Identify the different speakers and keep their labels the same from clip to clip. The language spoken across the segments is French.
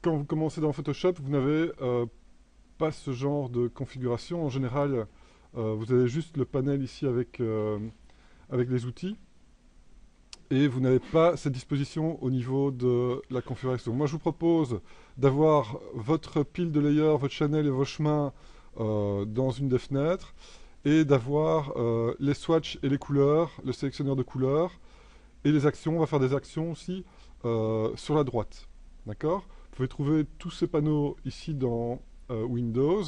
Speaker 1: quand vous commencez dans Photoshop, vous n'avez pas ce genre de configuration. En général, vous avez juste le panel ici avec les outils. Et vous n'avez pas cette disposition au niveau de la configuration. Moi, je vous propose d'avoir votre pile de layers, votre channel et vos chemins dans une des fenêtres, et d'avoir les swatchs et les couleurs, le sélectionneur de couleurs, et les actions. On va faire des actions aussi sur la droite. D'accord? Vous pouvez trouver tous ces panneaux ici dans Windows,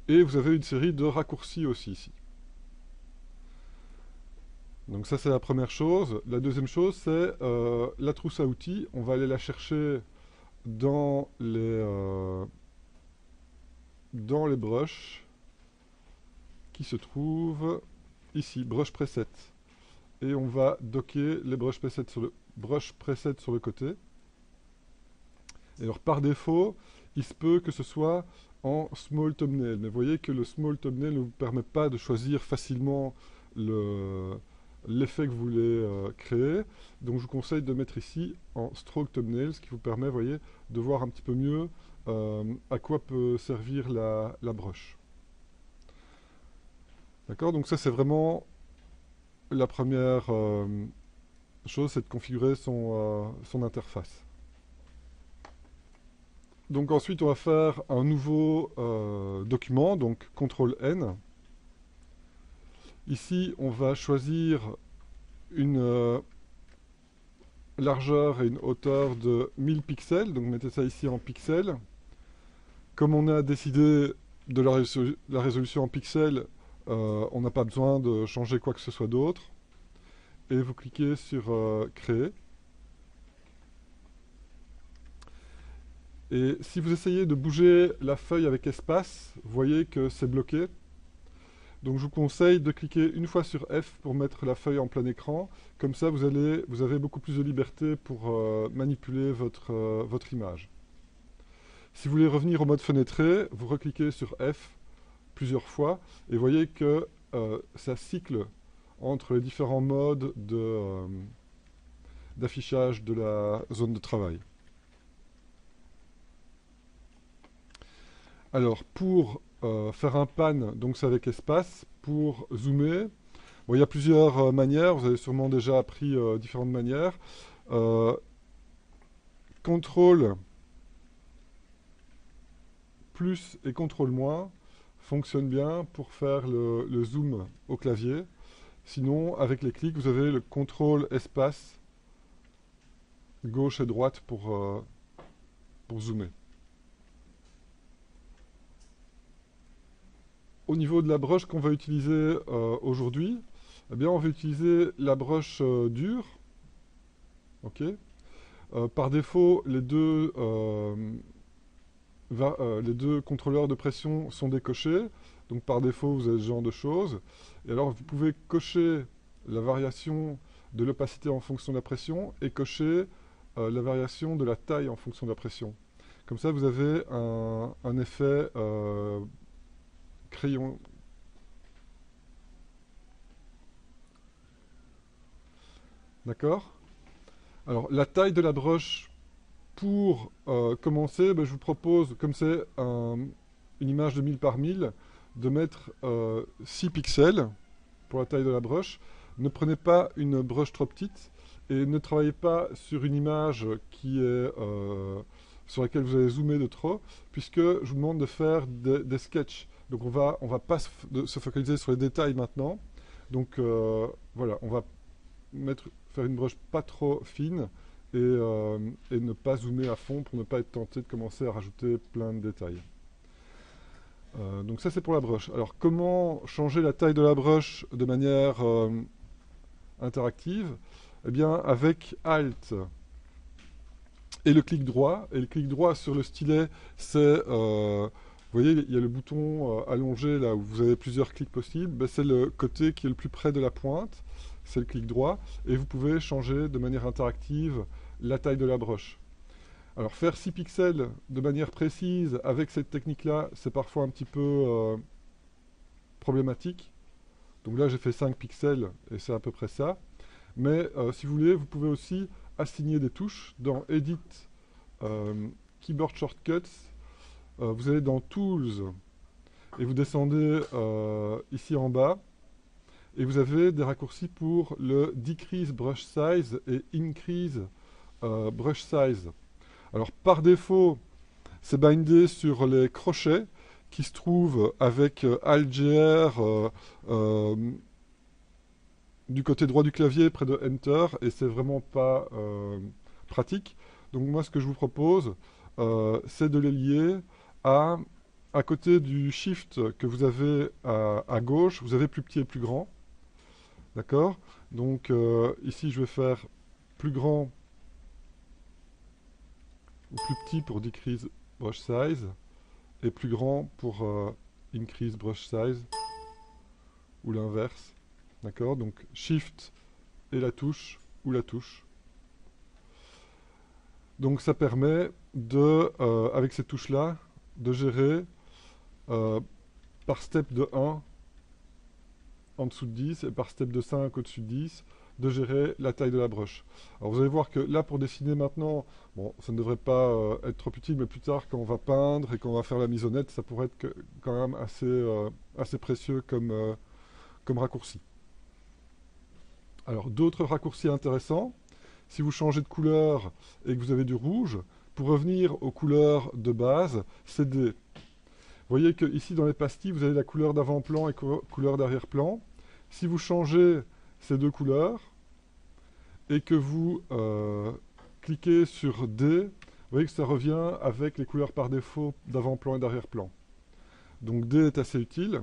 Speaker 1: et vous avez une série de raccourcis aussi ici. Donc ça, c'est la première chose. La deuxième chose, c'est la trousse à outils. On va aller la chercher dans les brushes qui se trouvent ici, brush preset. Et on va docker les brush presets sur le côté. Et alors par défaut, il se peut que ce soit en small thumbnail. Mais vous voyez que le small thumbnail ne vous permet pas de choisir facilement l'effet que vous voulez créer. Donc je vous conseille de mettre ici en stroke thumbnail, ce qui vous permet, vous voyez, de voir un petit peu mieux à quoi peut servir la brush. D'accord? Donc ça, c'est vraiment la première chose, c'est de configurer son interface. Donc ensuite, on va faire un nouveau document, donc CTRL-N. Ici, on va choisir une largeur et une hauteur de 1000 pixels. Donc mettez ça ici en pixels. Comme on a décidé de la résolution en pixels, on n'a pas besoin de changer quoi que ce soit d'autre. Et vous cliquez sur Créer. Et si vous essayez de bouger la feuille avec espace, vous voyez que c'est bloqué. Donc je vous conseille de cliquer une fois sur F pour mettre la feuille en plein écran. Comme ça, vous avez beaucoup plus de liberté pour manipuler votre image. Si vous voulez revenir au mode fenêtré, vous recliquez sur F plusieurs fois et vous voyez que ça cycle entre les différents modes d'affichage de la zone de travail. Alors, pour faire un pan, donc c'est avec espace. Pour zoomer, bon, il y a plusieurs manières. Vous avez sûrement déjà appris différentes manières. CTRL plus et CTRL moins fonctionnent bien pour faire le zoom au clavier. Sinon, avec les clics, vous avez le CTRL espace gauche et droite pour zoomer. Au niveau de la broche qu'on va utiliser aujourd'hui, eh bien, on va utiliser la broche dure. Ok. Par défaut, les deux contrôleurs de pression sont décochés. Donc par défaut, vous avez ce genre de choses. Et alors, vous pouvez cocher la variation de l'opacité en fonction de la pression et cocher la variation de la taille en fonction de la pression. Comme ça, vous avez un effet crayon. D'accord? Alors, la taille de la broche, pour commencer, ben, je vous propose, comme c'est une image de 1000 par 1000, de mettre 6 pixels pour la taille de la broche. Ne prenez pas une broche trop petite et ne travaillez pas sur une image sur laquelle vous avez zoomé de trop, puisque je vous demande de faire des sketchs. Donc on va pas se focaliser sur les détails maintenant. Donc voilà, on va faire une broche pas trop fine et ne pas zoomer à fond pour ne pas être tenté de commencer à rajouter plein de détails. Donc ça c'est pour la broche. Alors comment changer la taille de la broche de manière interactive? Eh bien avec Alt et le clic droit. Et le clic droit sur le stylet, c'est... vous voyez, il y a le bouton allongé là où vous avez plusieurs clics possibles. Ben, c'est le côté qui est le plus près de la pointe. C'est le clic droit. Et vous pouvez changer de manière interactive la taille de la broche. Alors faire 6 pixels de manière précise avec cette technique-là, c'est parfois un petit peu problématique. Donc là j'ai fait 5 pixels et c'est à peu près ça. Mais si vous voulez, vous pouvez aussi assigner des touches dans Edit Keyboard Shortcuts, vous allez dans Tools et vous descendez ici en bas et vous avez des raccourcis pour le Decrease Brush Size et Increase Brush Size. Alors par défaut, c'est bindé sur les crochets qui se trouvent avec Alt-GR du côté droit du clavier près de Enter et c'est vraiment pas pratique. Donc moi ce que je vous propose c'est de les lier à côté du Shift que vous avez à gauche, vous avez plus petit et plus grand. D'accord? Donc ici je vais faire plus grand ou plus petit pour Decrease Brush Size et plus grand pour Increase Brush Size ou l'inverse. D'accord? Donc Shift et la touche ou la touche. Donc ça permet de, avec ces touches-là, de gérer par step de 1 en dessous de 10 et par step de 5 au-dessus de 10, de gérer la taille de la brush. Alors vous allez voir que là pour dessiner maintenant, bon ça ne devrait pas être trop utile, mais plus tard quand on va peindre et quand on va faire la mise au net, ça pourrait être quand même assez précieux comme raccourci. Alors d'autres raccourcis intéressants, si vous changez de couleur et que vous avez du rouge, pour revenir aux couleurs de base, c'est D. Vous voyez que ici dans les pastilles, vous avez la couleur d'avant-plan et couleur d'arrière-plan. Si vous changez ces deux couleurs et que vous cliquez sur D, vous voyez que ça revient avec les couleurs par défaut d'avant-plan et d'arrière-plan. Donc D est assez utile.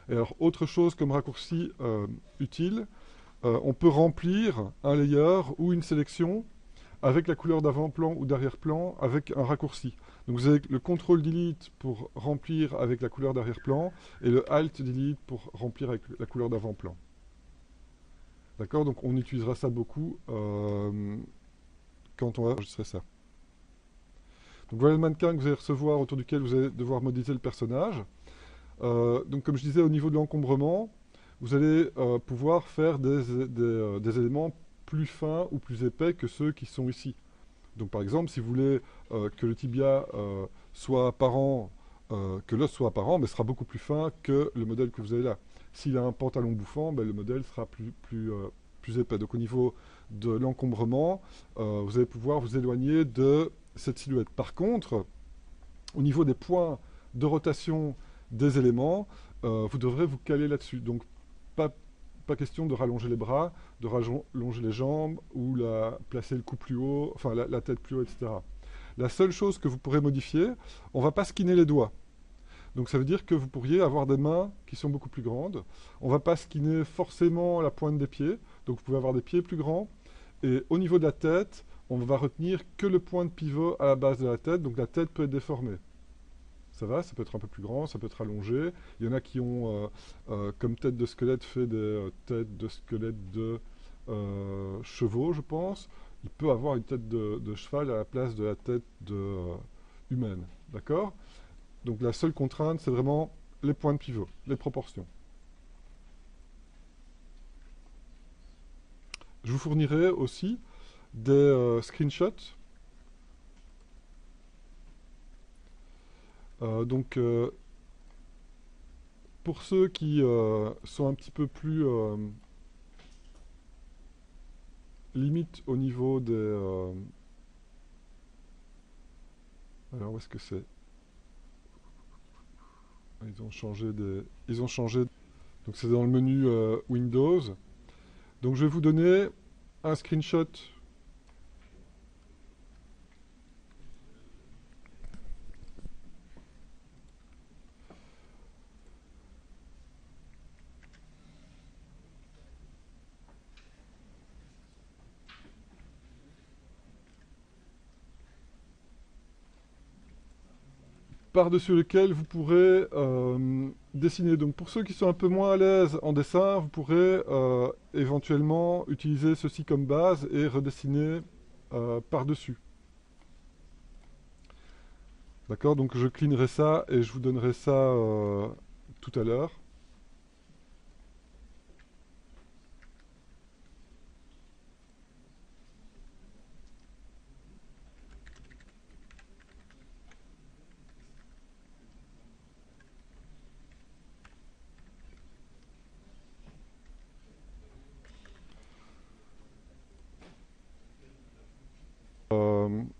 Speaker 1: Et alors autre chose comme raccourci utile, on peut remplir un layer ou une sélection avec la couleur d'avant-plan ou d'arrière-plan avec un raccourci. Donc vous avez le CTRL-Delete pour remplir avec la couleur d'arrière-plan et le Alt-Delete pour remplir avec la couleur d'avant-plan. D'accord? Donc on utilisera ça beaucoup quand on va enregistrer ça. Donc voilà le mannequin que vous allez recevoir, autour duquel vous allez devoir modéliser le personnage. Donc comme je disais, au niveau de l'encombrement, vous allez pouvoir faire des éléments plus fins ou plus épais que ceux qui sont ici. Donc par exemple, si vous voulez que le tibia soit apparent, que l'os soit apparent, mais ce sera beaucoup plus fin que le modèle que vous avez là. S'il a un pantalon bouffant, ben, le modèle sera plus épais. Donc au niveau de l'encombrement, vous allez pouvoir vous éloigner de cette silhouette. Par contre, au niveau des points de rotation des éléments, vous devrez vous caler là-dessus. Donc pas question de rallonger les bras, de rallonger les jambes ou placer le cou plus haut, enfin la tête plus haut, etc. La seule chose que vous pourrez modifier, on ne va pas skinner les doigts. Donc ça veut dire que vous pourriez avoir des mains qui sont beaucoup plus grandes. On ne va pas skinner forcément la pointe des pieds, donc vous pouvez avoir des pieds plus grands. Et au niveau de la tête, on va retenir que le point de pivot à la base de la tête, donc la tête peut être déformée. Ça va, ça peut être un peu plus grand, ça peut être allongé. Il y en a qui ont, comme tête de squelette, fait des têtes de squelette de chevaux, je pense. Il peut avoir une tête de cheval à la place de la tête humaine. D'accord? Donc la seule contrainte, c'est vraiment les points de pivot, les proportions. Je vous fournirai aussi des screenshots. Donc, pour ceux qui sont un petit peu plus limite au niveau des... alors, où est-ce que c'est? Ils ont changé des... Ils ont changé... Donc, c'est dans le menu Windows. Donc, je vais vous donner un screenshot. Par-dessus lequel vous pourrez dessiner. Donc pour ceux qui sont un peu moins à l'aise en dessin, vous pourrez éventuellement utiliser ceci comme base et redessiner par-dessus. D'accord? Donc je cleanerai ça et je vous donnerai ça tout à l'heure.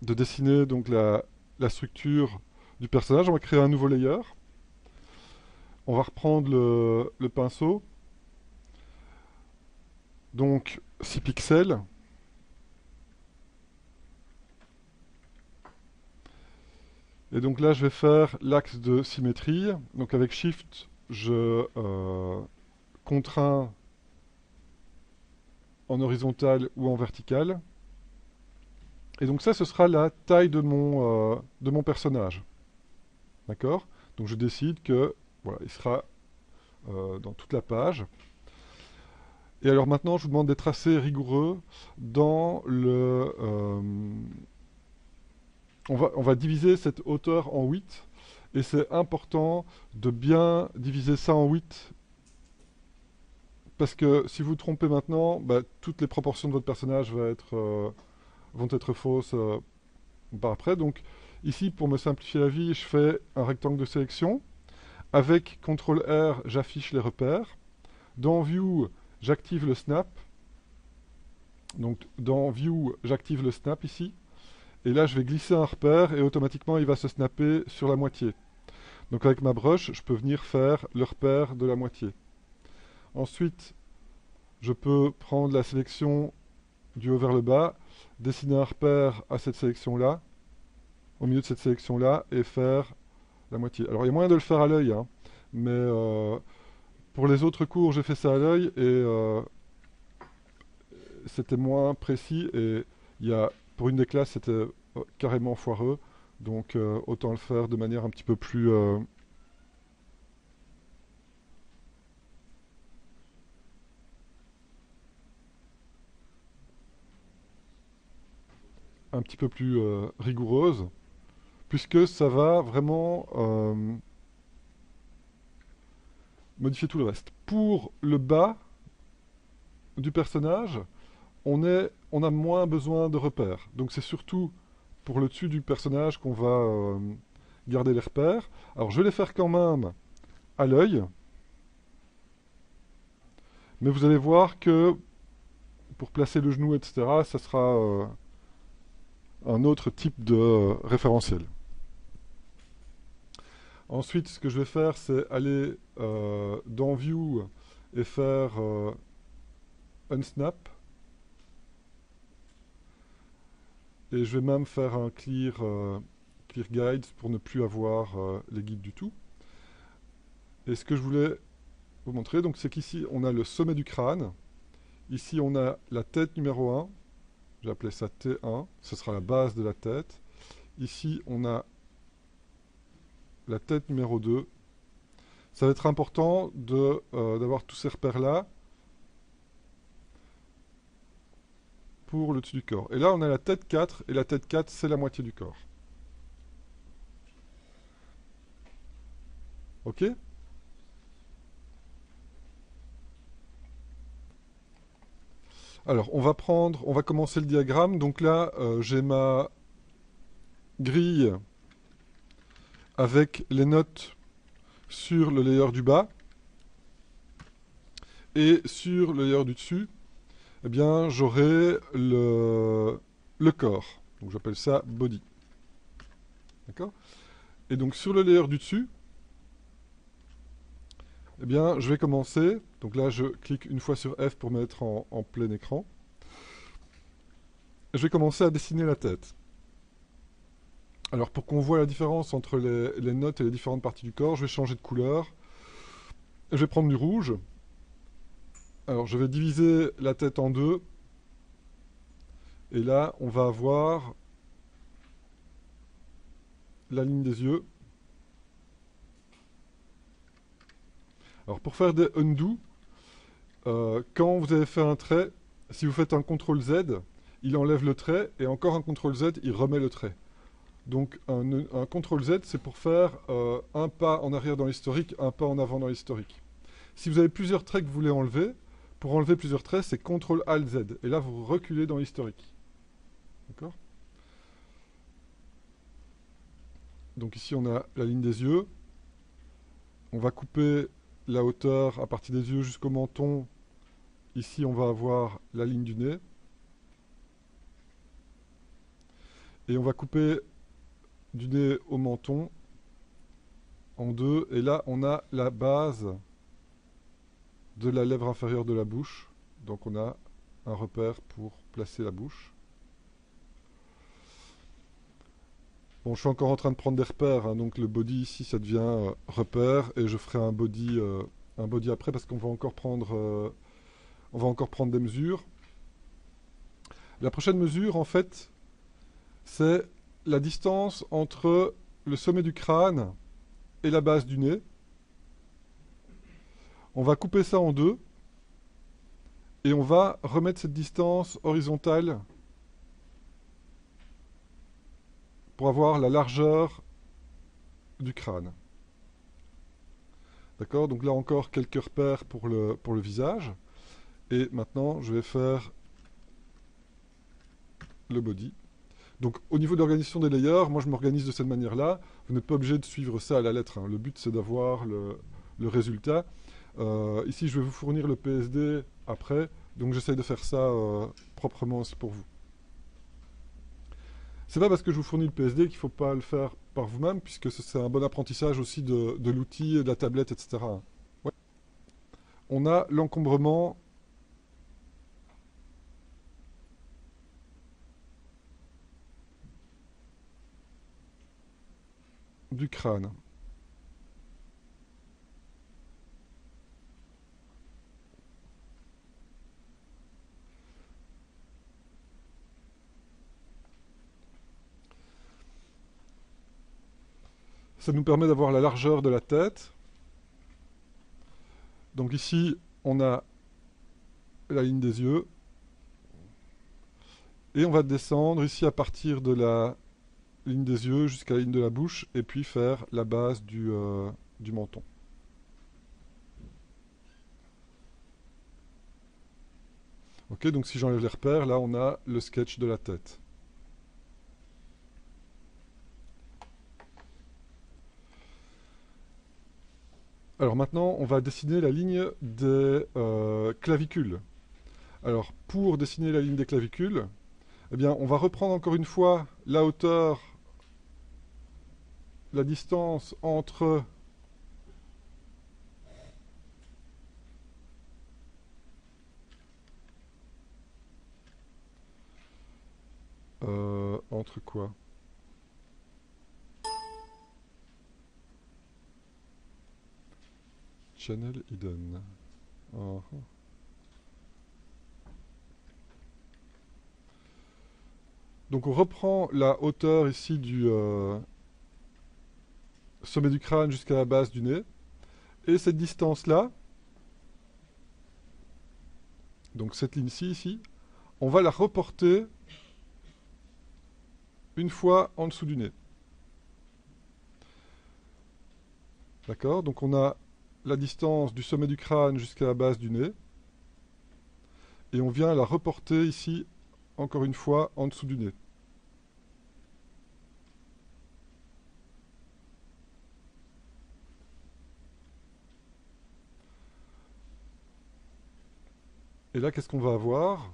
Speaker 1: de dessiner donc la structure du personnage. On va créer un nouveau layer. On va reprendre le pinceau. Donc 6 pixels. Et donc là, je vais faire l'axe de symétrie. Donc avec Shift, je contrains en horizontal ou en vertical. Et donc ça, ce sera la taille de mon personnage. D'accord? Donc je décide que voilà, il sera dans toute la page. Et alors maintenant, je vous demande d'être assez rigoureux dans le... on va diviser cette hauteur en 8. Et c'est important de bien diviser ça en 8. Parce que si vous vous trompez maintenant, bah, toutes les proportions de votre personnage vont être fausses par après. Donc ici, pour me simplifier la vie, je fais un rectangle de sélection. Avec CTRL-R, j'affiche les repères. Dans View, j'active le snap. Donc dans View, j'active le snap ici. Et là, je vais glisser un repère et automatiquement, il va se snapper sur la moitié. Donc avec ma brush, je peux venir faire le repère de la moitié. Ensuite, je peux prendre la sélection du haut vers le bas, dessiner un repère à cette sélection-là, au milieu de cette sélection-là, et faire la moitié. Alors il y a moyen de le faire à l'œil, hein, mais pour les autres cours, j'ai fait ça à l'œil et c'était moins précis. Et pour une des classes, c'était carrément foireux. Donc autant le faire de manière un petit peu plus... un petit peu plus rigoureuse, puisque ça va vraiment modifier tout le reste. Pour le bas du personnage, on a moins besoin de repères. Donc c'est surtout pour le dessus du personnage qu'on va garder les repères. Alors je vais les faire quand même à l'œil, mais vous allez voir que pour placer le genou, etc., ça sera un autre type de référentiel. Ensuite, ce que je vais faire, c'est aller dans View et faire Unsnap. Et je vais même faire un Clear Guides pour ne plus avoir les guides du tout. Et ce que je voulais vous montrer, donc, c'est qu'ici, on a le sommet du crâne. Ici, on a la tête numéro 1. J'ai appelé ça T1. Ce sera la base de la tête. Ici, on a la tête numéro 2. Ça va être important d'avoir tous ces repères-là pour le dessus du corps. Et là, on a la tête 4, et la tête 4, c'est la moitié du corps. OK? Alors, on va commencer le diagramme. Donc là, j'ai ma grille avec les notes sur le layer du bas. Et sur le layer du dessus, eh bien, j'aurai le corps. Donc j'appelle ça body. D'accord? Et donc sur le layer du dessus, eh bien, je vais commencer. Donc là, je clique une fois sur F pour mettre en plein écran. Je vais commencer à dessiner la tête. Alors pour qu'on voit la différence entre les notes et les différentes parties du corps, je vais changer de couleur. Je vais prendre du rouge. Alors je vais diviser la tête en deux. Et là, on va avoir la ligne des yeux. Alors pour faire des undo, quand vous avez fait un trait, si vous faites un CTRL Z, il enlève le trait, et encore un CTRL Z, il remet le trait. Donc un CTRL Z, c'est pour faire un pas en arrière dans l'historique, un pas en avant dans l'historique. Si vous avez plusieurs traits que vous voulez enlever, pour enlever plusieurs traits, c'est CTRL ALT Z. Et là, vous reculez dans l'historique. D'accord? Donc ici, on a la ligne des yeux. On va couper la hauteur à partir des yeux jusqu'au menton. Ici, on va avoir la ligne du nez. Et on va couper du nez au menton en deux. Et là, on a la base de la lèvre inférieure de la bouche. Donc on a un repère pour placer la bouche. Bon, je suis encore en train de prendre des repères, hein, donc le body ici, ça devient repère, et je ferai un body après parce qu'on va encore prendre des mesures. La prochaine mesure, en fait, c'est la distance entre le sommet du crâne et la base du nez. On va couper ça en deux, et on va remettre cette distance horizontale pour avoir la largeur du crâne. D'accord? Donc là encore, quelques repères pour le visage. Et maintenant, je vais faire le body. Donc au niveau de l'organisation des layers, moi je m'organise de cette manière-là. Vous n'êtes pas obligé de suivre ça à la lettre, hein. Le but c'est d'avoir le résultat. Ici je vais vous fournir le PSD après, donc j'essaye de faire ça proprement aussi pour vous. C'est pas parce que je vous fournis le PSD qu'il ne faut pas le faire par vous-même, puisque c'est un bon apprentissage aussi de l'outil, de la tablette, etc. Ouais. On a l'encombrement du crâne. Ça nous permet d'avoir la largeur de la tête. Donc ici, on a la ligne des yeux. Et on va descendre ici à partir de la ligne des yeux jusqu'à la ligne de la bouche, et puis faire la base du menton. Ok, donc si j'enlève les repères, là on a le sketch de la tête. Alors maintenant, on va dessiner la ligne des clavicules. Alors, pour dessiner la ligne des clavicules, eh bien, on va reprendre encore une fois la hauteur, la distance entre entre quoi? Channel hidden. Donc on reprend la hauteur ici du sommet du crâne jusqu'à la base du nez. Et cette distance-là, donc cette ligne-ci, ici, on va la reporter une fois en dessous du nez. D'accord? Donc on a la distance du sommet du crâne jusqu'à la base du nez. Et on vient la reporter ici, encore une fois, en dessous du nez. Et là, qu'est-ce qu'on va avoir?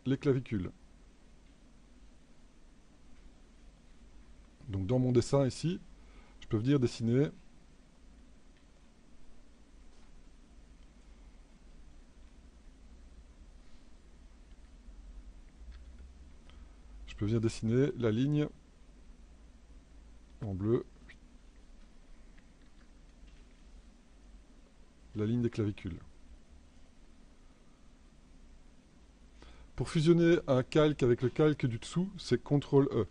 Speaker 1: Les clavicules. Donc dans mon dessin ici, je peux venir dessiner la ligne en bleu, la ligne des clavicules. Pour fusionner un calque avec le calque du dessous, c'est CTRL-E.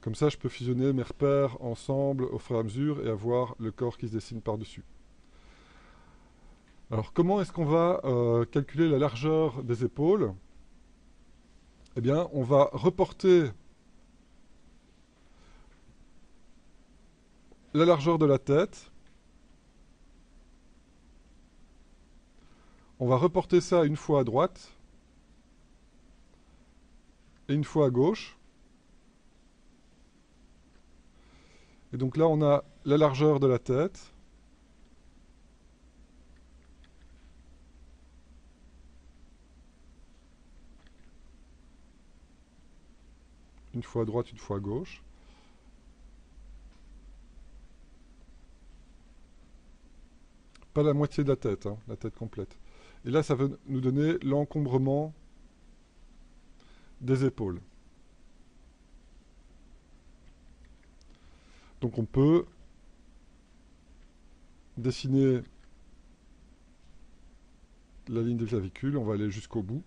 Speaker 1: Comme ça, je peux fusionner mes repères ensemble au fur et à mesure et avoir le corps qui se dessine par-dessus. Alors, comment est-ce qu'on va calculer la largeur des épaules? Eh bien, on va reporter la largeur de la tête. On va reporter ça une fois à droite et une fois à gauche. Et donc là, on a la largeur de la tête. une fois à droite, une fois à gauche. Pas la moitié de la tête, hein, la tête complète. Et là, ça va nous donner l'encombrement des épaules. Donc on peut dessiner la ligne des clavicules, on va aller jusqu'au bout.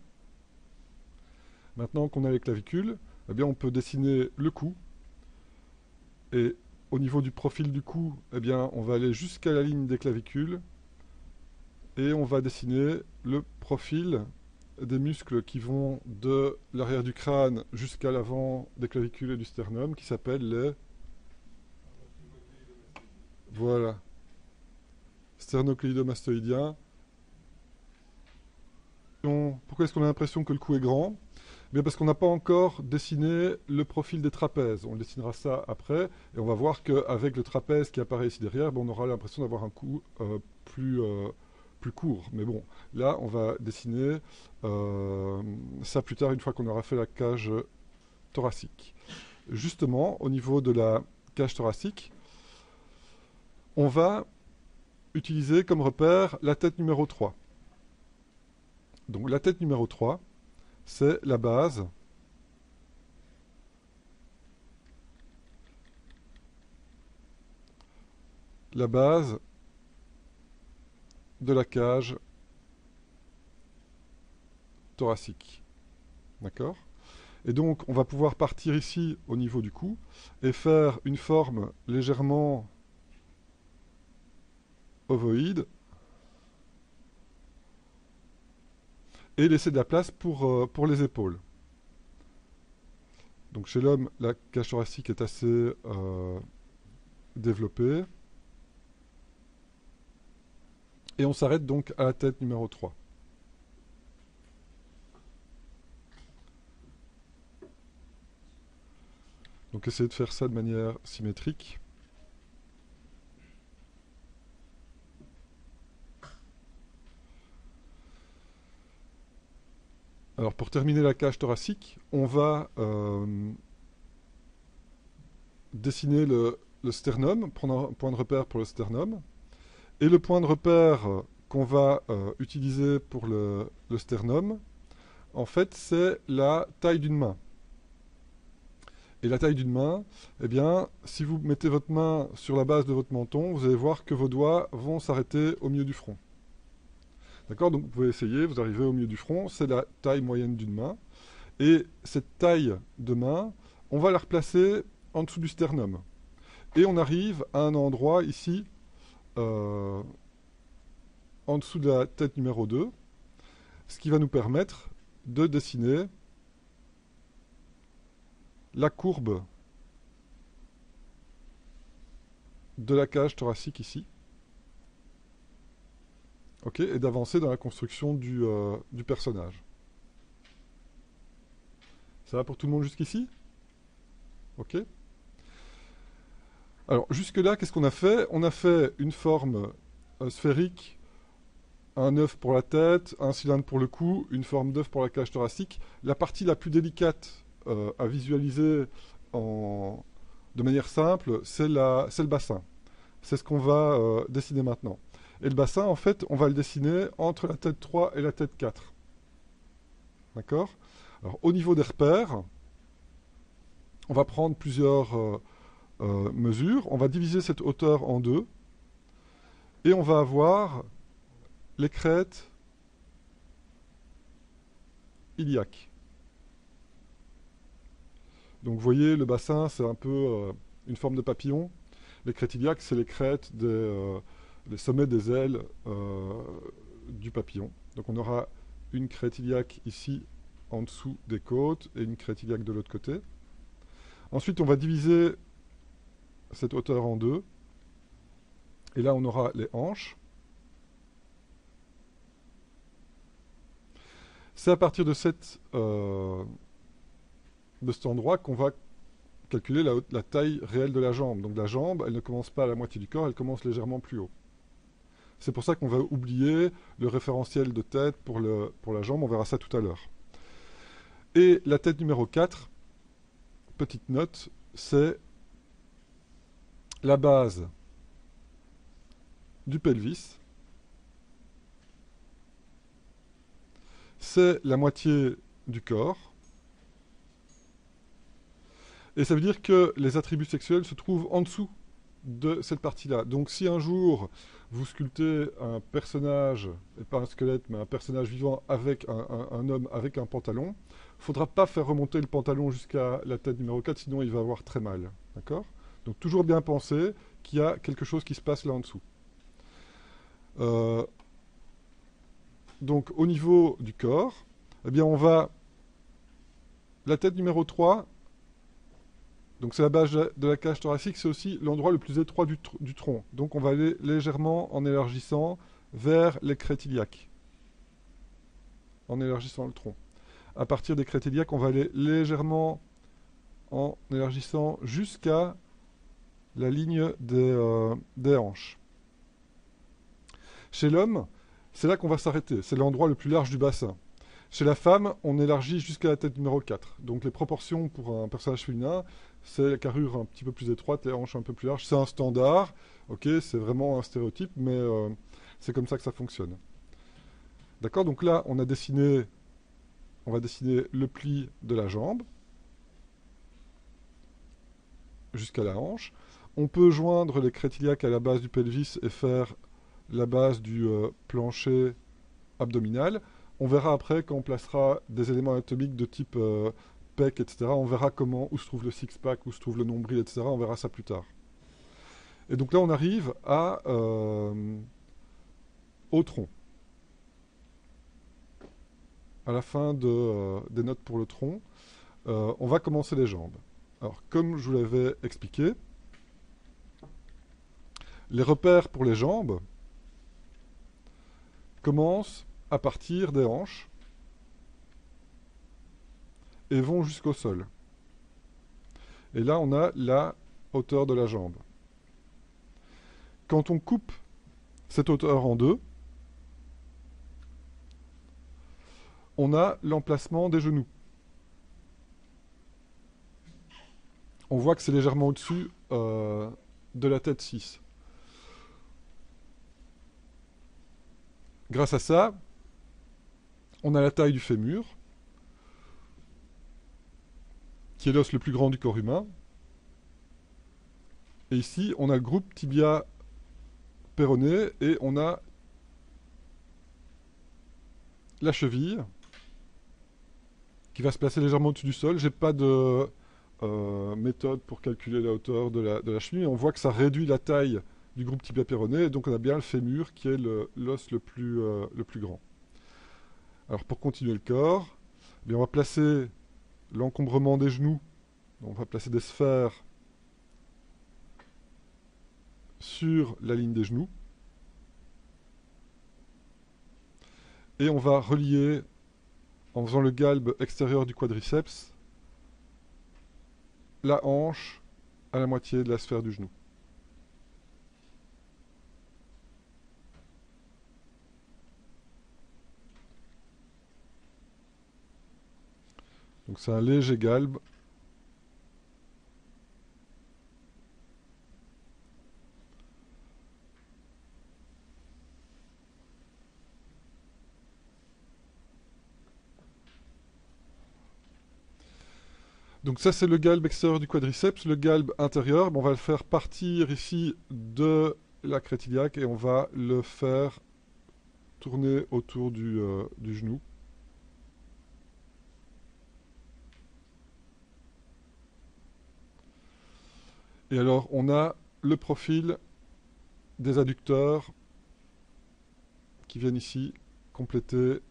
Speaker 1: Maintenant qu'on a les clavicules, eh bien on peut dessiner le cou. Et au niveau du profil du cou, eh bien on va aller jusqu'à la ligne des clavicules et on va dessiner le profil des muscles qui vont de l'arrière du crâne jusqu'à l'avant des clavicules et du sternum, qui s'appellent les... Voilà. Sternocléidomastoïdien. Pourquoi est-ce qu'on a l'impression que le cou est grand? Bien parce qu'on n'a pas encore dessiné le profil des trapèzes. On dessinera ça après, et on va voir qu'avec le trapèze qui apparaît ici derrière, on aura l'impression d'avoir un cou plus court. Mais bon, là, on va dessiner ça plus tard, une fois qu'on aura fait la cage thoracique. Justement, au niveau de la cage thoracique, on va utiliser comme repère la tête numéro 3. Donc la tête numéro 3, c'est la base de la cage thoracique. D'accord? Et donc, on va pouvoir partir ici au niveau du cou et faire une forme légèrement ovoïde et laisser de la place pour les épaules. Donc chez l'homme, la cage thoracique est assez développée. Et on s'arrête donc à la tête numéro 3. Donc essayez de faire ça de manière symétrique. Alors pour terminer la cage thoracique, on va dessiner le sternum, prendre un point de repère pour le sternum. Et le point de repère qu'on va utiliser pour le sternum, en fait, c'est la taille d'une main. Et la taille d'une main, eh bien, si vous mettez votre main sur la base de votre menton, vous allez voir que vos doigts vont s'arrêter au milieu du front. D'accord? Donc vous pouvez essayer, vous arrivez au milieu du front, c'est la taille moyenne d'une main. Et cette taille de main, on va la replacer en dessous du sternum. Et on arrive à un endroit ici, en dessous de la tête numéro 2, ce qui va nous permettre de dessiner la courbe de la cage thoracique ici. Ok, et d'avancer dans la construction du personnage. Ça va pour tout le monde jusqu'ici? Ok. Alors, jusque-là, qu'est-ce qu'on a fait? On a fait une forme sphérique, un œuf pour la tête, un cylindre pour le cou, une forme d'œuf pour la cage thoracique. La partie la plus délicate à visualiser de manière simple, c'est le bassin. C'est ce qu'on va dessiner maintenant. Et le bassin, en fait, on va le dessiner entre la tête 3 et la tête 4. D'accord? Alors, au niveau des repères, on va prendre plusieurs mesures. On va diviser cette hauteur en deux. Et on va avoir les crêtes iliaques. Donc, vous voyez, le bassin, c'est un peu une forme de papillon. Les crêtes iliaques, c'est les crêtes les sommets des ailes du papillon. Donc on aura une crête iliaque ici en dessous des côtes et une crête iliaque de l'autre côté. Ensuite on va diviser cette hauteur en deux. Et là on aura les hanches. C'est à partir de cet endroit qu'on va calculer la taille réelle de la jambe. Donc la jambe, elle ne commence pas à la moitié du corps, elle commence légèrement plus haut. C'est pour ça qu'on va oublier le référentiel de tête pour la jambe, on verra ça tout à l'heure. Et la tête numéro 4, petite note, c'est la base du pelvis. C'est la moitié du corps. Et ça veut dire que les attributs sexuels se trouvent en dessous de cette partie-là. Donc si un jour vous sculptez un personnage, et pas un squelette, mais un personnage vivant avec un homme avec un pantalon, il ne faudra pas faire remonter le pantalon jusqu'à la tête numéro 4, sinon il va avoir très mal. D'accord ? Donc toujours bien penser qu'il y a quelque chose qui se passe là en dessous. Donc au niveau du corps, eh bien on va... La tête numéro 3, donc c'est la base de la cage thoracique, c'est aussi l'endroit le plus étroit du tronc. Donc on va aller légèrement en élargissant vers les crêtes iliaques. En élargissant le tronc. À partir des crêtes iliaques, on va aller légèrement en élargissant jusqu'à la ligne des hanches. Chez l'homme, c'est là qu'on va s'arrêter. C'est l'endroit le plus large du bassin. Chez la femme, on élargit jusqu'à la tête numéro 4. Donc les proportions pour un personnage féminin, c'est la carrure un petit peu plus étroite, les hanches un peu plus larges. C'est un standard, ok, c'est vraiment un stéréotype, mais c'est comme ça que ça fonctionne. D'accord, donc là, on va dessiner le pli de la jambe jusqu'à la hanche. On peut joindre les crêtes iliaques à la base du pelvis et faire la base du plancher abdominal. On verra après, quand on placera des éléments anatomiques de type pec, etc., on verra où se trouve le six-pack, où se trouve le nombril, etc. On verra ça plus tard. Et donc là, on arrive au tronc. À la fin des notes pour le tronc, on va commencer les jambes. Alors, comme je vous l'avais expliqué, les repères pour les jambes commencent à partir des hanches et vont jusqu'au sol. Et là, on a la hauteur de la jambe. Quand on coupe cette hauteur en deux, on a l'emplacement des genoux. On voit que c'est légèrement au-dessus de la tête 6. Grâce à ça, on a la taille du fémur, qui est l'os le plus grand du corps humain. Et ici, on a le groupe tibia-péroné et on a la cheville qui va se placer légèrement au-dessus du sol. J'ai pas de méthode pour calculer la hauteur de la cheville, mais on voit que ça réduit la taille du groupe tibia-péroné, et donc on a bien le fémur qui est l'os le plus grand. Alors pour continuer le corps, eh bien on va placer l'encombrement des genoux, on va placer des sphères sur la ligne des genoux, et on va relier, en faisant le galbe extérieur du quadriceps, la hanche à la moitié de la sphère du genou. Donc c'est un léger galbe. Donc ça c'est le galbe extérieur du quadriceps. Le galbe intérieur, on va le faire partir ici de la crête iliaque et on va le faire tourner autour du genou. Et alors, on a le profil des adducteurs qui viennent ici compléter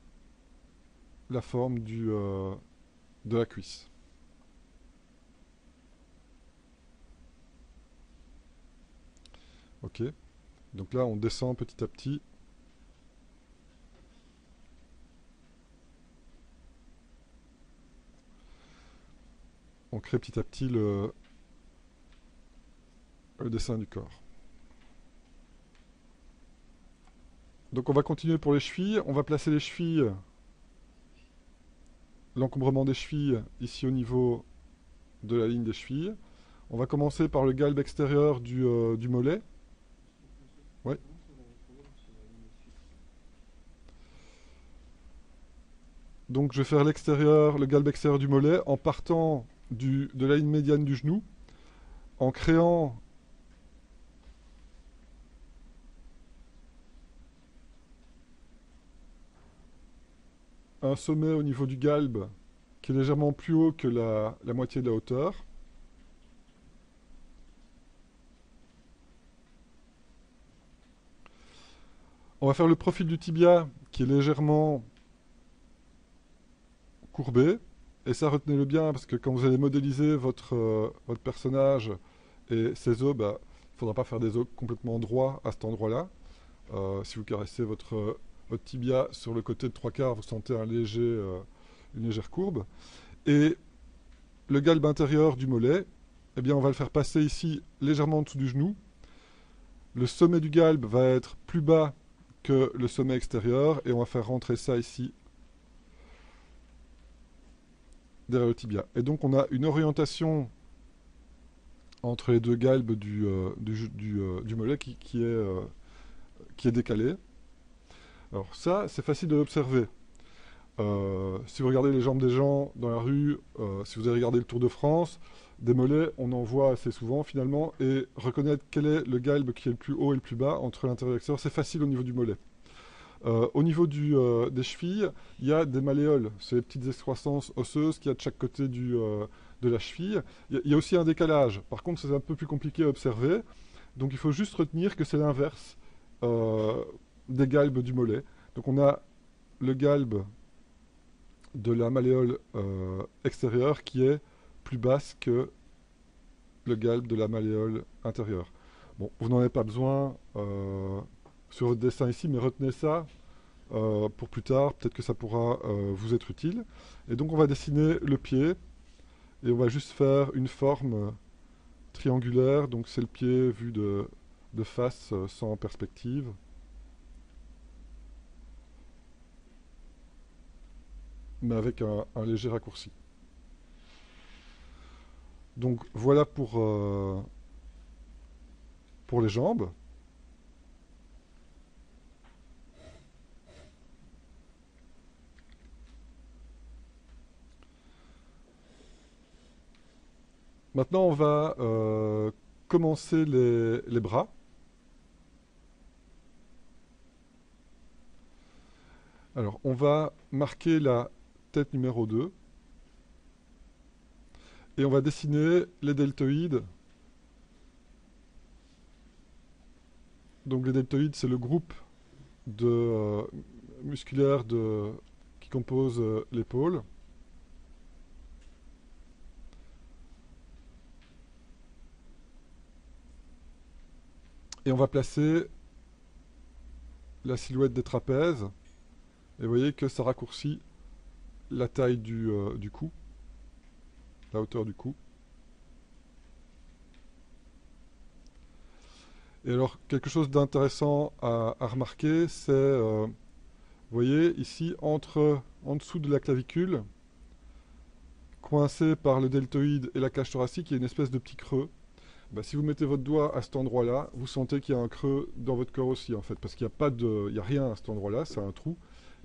Speaker 1: la forme de la cuisse. Ok. Donc là, on descend petit à petit. On crée petit à petit le dessin du corps. Donc on va continuer pour les chevilles. On va placer les chevilles, l'encombrement des chevilles ici au niveau de la ligne des chevilles. On va commencer par le galbe extérieur du mollet. Ouais. Donc je vais faire l'extérieur, le galbe extérieur du mollet en partant de la ligne médiane du genou, en créant un sommet au niveau du galbe qui est légèrement plus haut que la moitié de la hauteur. On va faire le profil du tibia qui est légèrement courbé. Et ça, retenez-le bien, parce que quand vous allez modéliser votre personnage et ses os, bah, il ne faudra pas faire des os complètement droits à cet endroit-là. Si vous caressez votre tibia sur le côté de 3/4, vous sentez une légère courbe. Et le galbe intérieur du mollet, eh bien, on va le faire passer ici légèrement en dessous du genou. Le sommet du galbe va être plus bas que le sommet extérieur et on va faire rentrer ça ici derrière le tibia. Et donc on a une orientation entre les deux galbes du mollet qui est décalée. Alors ça, c'est facile de l'observer. Si vous regardez les jambes des gens dans la rue, si vous avez regardé le Tour de France, des mollets, on en voit assez souvent finalement, et reconnaître quel est le galbe qui est le plus haut et le plus bas entre l'intérieur et l'extérieur, c'est facile au niveau du mollet. Au niveau des chevilles, il y a des malléoles, c'est les petites excroissances osseuses qu'il y a de chaque côté de la cheville. Il y a aussi un décalage, par contre c'est un peu plus compliqué à observer, donc il faut juste retenir que c'est l'inverse des galbes du mollet. Donc on a le galbe de la malléole extérieure qui est plus basse que le galbe de la malléole intérieure. Bon, vous n'en avez pas besoin sur votre dessin ici, mais retenez ça pour plus tard, peut-être que ça pourra vous être utile. Et donc on va dessiner le pied, et on va juste faire une forme triangulaire, donc c'est le pied vu de face sans perspective. Mais avec un léger raccourci. Donc voilà pour les jambes. Maintenant on va commencer les bras. Alors on va marquer la tête numéro 2. Et on va dessiner les deltoïdes. Donc les deltoïdes, c'est le groupe musculaire qui compose l'épaule. Et on va placer la silhouette des trapèzes. Et vous voyez que ça raccourcit la taille du cou, la hauteur du cou. Et alors, quelque chose d'intéressant à remarquer, c'est, vous voyez, ici, en dessous de la clavicule, coincé par le deltoïde et la cage thoracique, il y a une espèce de petit creux. Ben, si vous mettez votre doigt à cet endroit-là, vous sentez qu'il y a un creux dans votre corps aussi, en fait, parce qu'il n'y a rien à cet endroit-là, c'est un trou.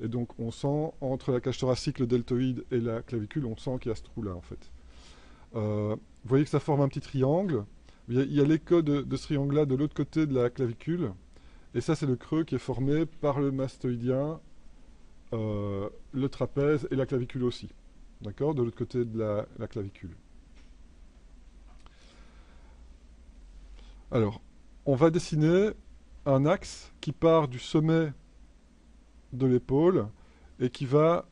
Speaker 1: Et donc, on sent, entre la cage thoracique, le deltoïde et la clavicule, on sent qu'il y a ce trou-là, en fait. Vous voyez que ça forme un petit triangle. Il y a l'écho de ce triangle-là de l'autre côté de la clavicule. Et ça, c'est le creux qui est formé par le mastoïdien, le trapèze et la clavicule aussi. D'accord? De l'autre côté de la clavicule. Alors, on va dessiner un axe qui part du sommet de l'épaule et qui va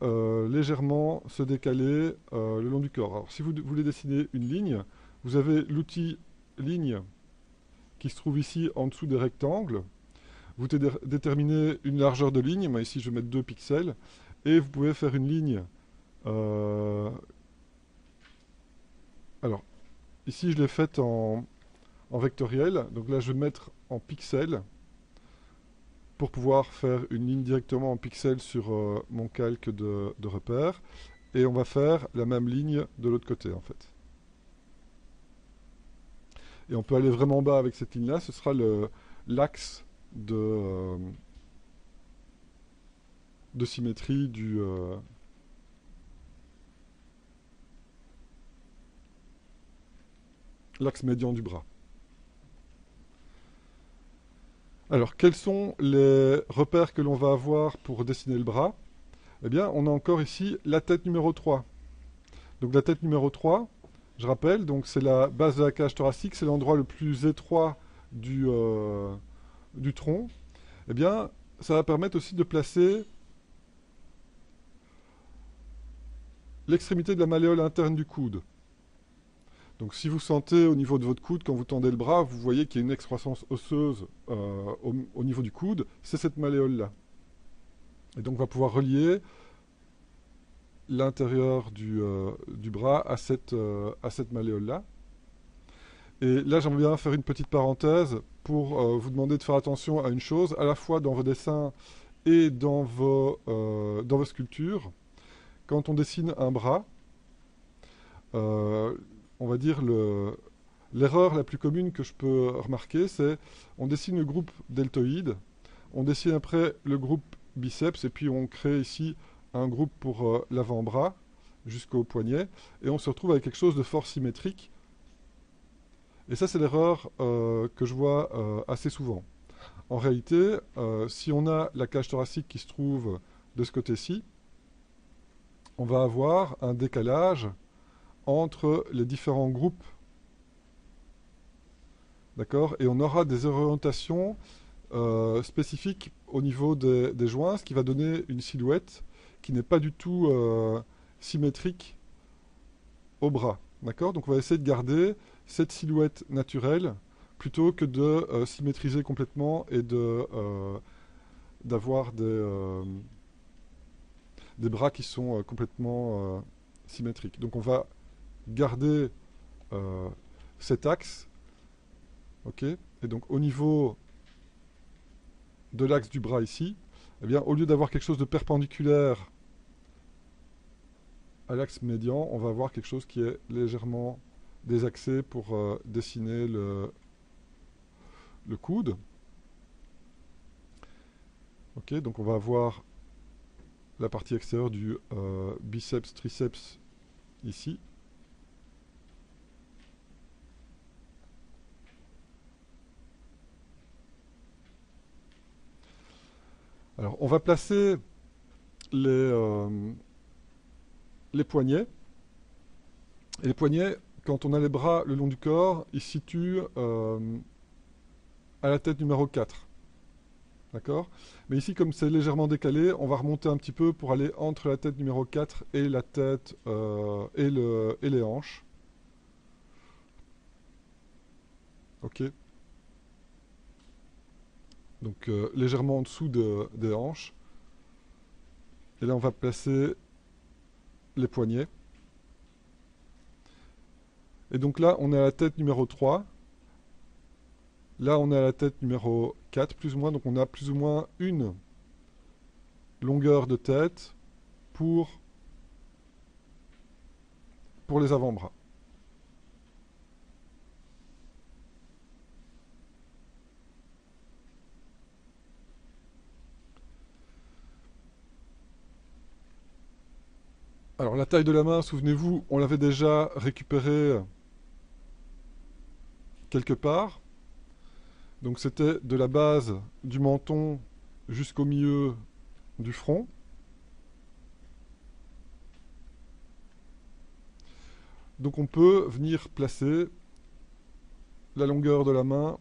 Speaker 1: légèrement se décaler le long du corps. Alors, si vous voulez dessiner une ligne, vous avez l'outil ligne qui se trouve ici en dessous des rectangles. Vous déterminez une largeur de ligne, moi ici je vais mettre 2 pixels, et vous pouvez faire une ligne. Alors, ici je l'ai faite en vectoriel, donc là je vais mettre en pixels pour pouvoir faire une ligne directement en pixels sur mon calque de repère, et on va faire la même ligne de l'autre côté en fait. et on peut aller vraiment bas avec cette ligne-là, ce sera l'axe de symétrie l'axe médian du bras. Alors, quels sont les repères que l'on va avoir pour dessiner le bras? Eh bien, on a encore ici la tête numéro 3. Donc la tête numéro 3, je rappelle, donc c'est la base de la cage thoracique, c'est l'endroit le plus étroit du tronc. Eh bien, ça va permettre aussi de placer l'extrémité de la malléole interne du coude. Donc si vous sentez au niveau de votre coude, quand vous tendez le bras, vous voyez qu'il y a une excroissance osseuse au niveau du coude, c'est cette malléole-là. Et donc on va pouvoir relier l'intérieur du bras à cette malléole-là. Et là, j'aimerais bien faire une petite parenthèse pour vous demander de faire attention à une chose, à la fois dans vos dessins et dans vos sculptures. Quand on dessine un bras, on va dire l'erreur la plus commune que je peux remarquer, c'est on dessine le groupe deltoïde, on dessine après le groupe biceps, et puis on crée ici un groupe pour l'avant-bras jusqu'au poignet, et on se retrouve avec quelque chose de fort symétrique. Et ça, c'est l'erreur que je vois assez souvent. En réalité, si on a la cage thoracique qui se trouve de ce côté-ci, on va avoir un décalage entre les différents groupes. D'accord? Et on aura des orientations spécifiques au niveau des joints, ce qui va donner une silhouette qui n'est pas du tout symétrique au bras. D'accord? Donc on va essayer de garder cette silhouette naturelle plutôt que de symétriser complètement et d'avoir des bras qui sont complètement symétriques. Donc on va garder cet axe, ok, et donc au niveau de l'axe du bras ici, eh bien, au lieu d'avoir quelque chose de perpendiculaire à l'axe médian, on va avoir quelque chose qui est légèrement désaxé pour dessiner le coude. Ok, donc on va avoir la partie extérieure du biceps, triceps ici. Alors, on va placer les poignets. Et les poignets, quand on a les bras le long du corps, ils se situent à la tête numéro 4. D'accord? Mais ici, comme c'est légèrement décalé, on va remonter un petit peu pour aller entre la tête numéro 4 et la tête et les hanches. Ok? Donc légèrement en dessous des hanches. Et là, on va placer les poignets. Et donc là, on est à la tête numéro 3. Là, on est à la tête numéro 4, plus ou moins. Donc on a plus ou moins une longueur de tête pour les avant-bras. Alors la taille de la main, souvenez-vous, on l'avait déjà récupérée quelque part. Donc c'était de la base du menton jusqu'au milieu du front. Donc on peut venir placer la longueur de la main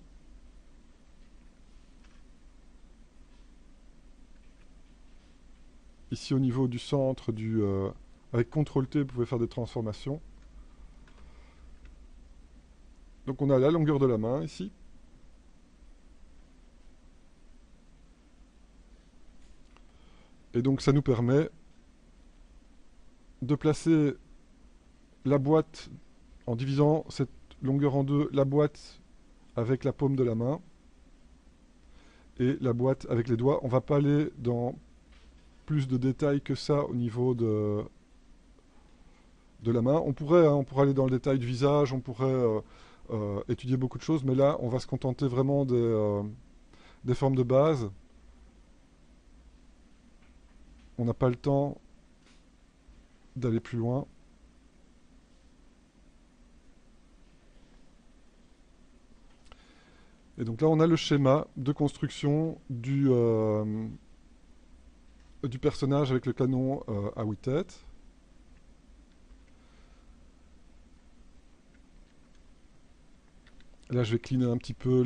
Speaker 1: ici au niveau du centre avec CTRL-T, vous pouvez faire des transformations. Donc on a la longueur de la main ici. Et donc ça nous permet de placer la boîte en divisant cette longueur en deux, la boîte avec la paume de la main et la boîte avec les doigts. On ne va pas aller dans plus de détails que ça au niveau de la main. On pourrait aller dans le détail du visage, on pourrait étudier beaucoup de choses, mais là, on va se contenter vraiment des formes de base. On n'a pas le temps d'aller plus loin. Et donc là, on a le schéma de construction du personnage avec le canon à 8 têtes. Là, je vais cleaner un petit peu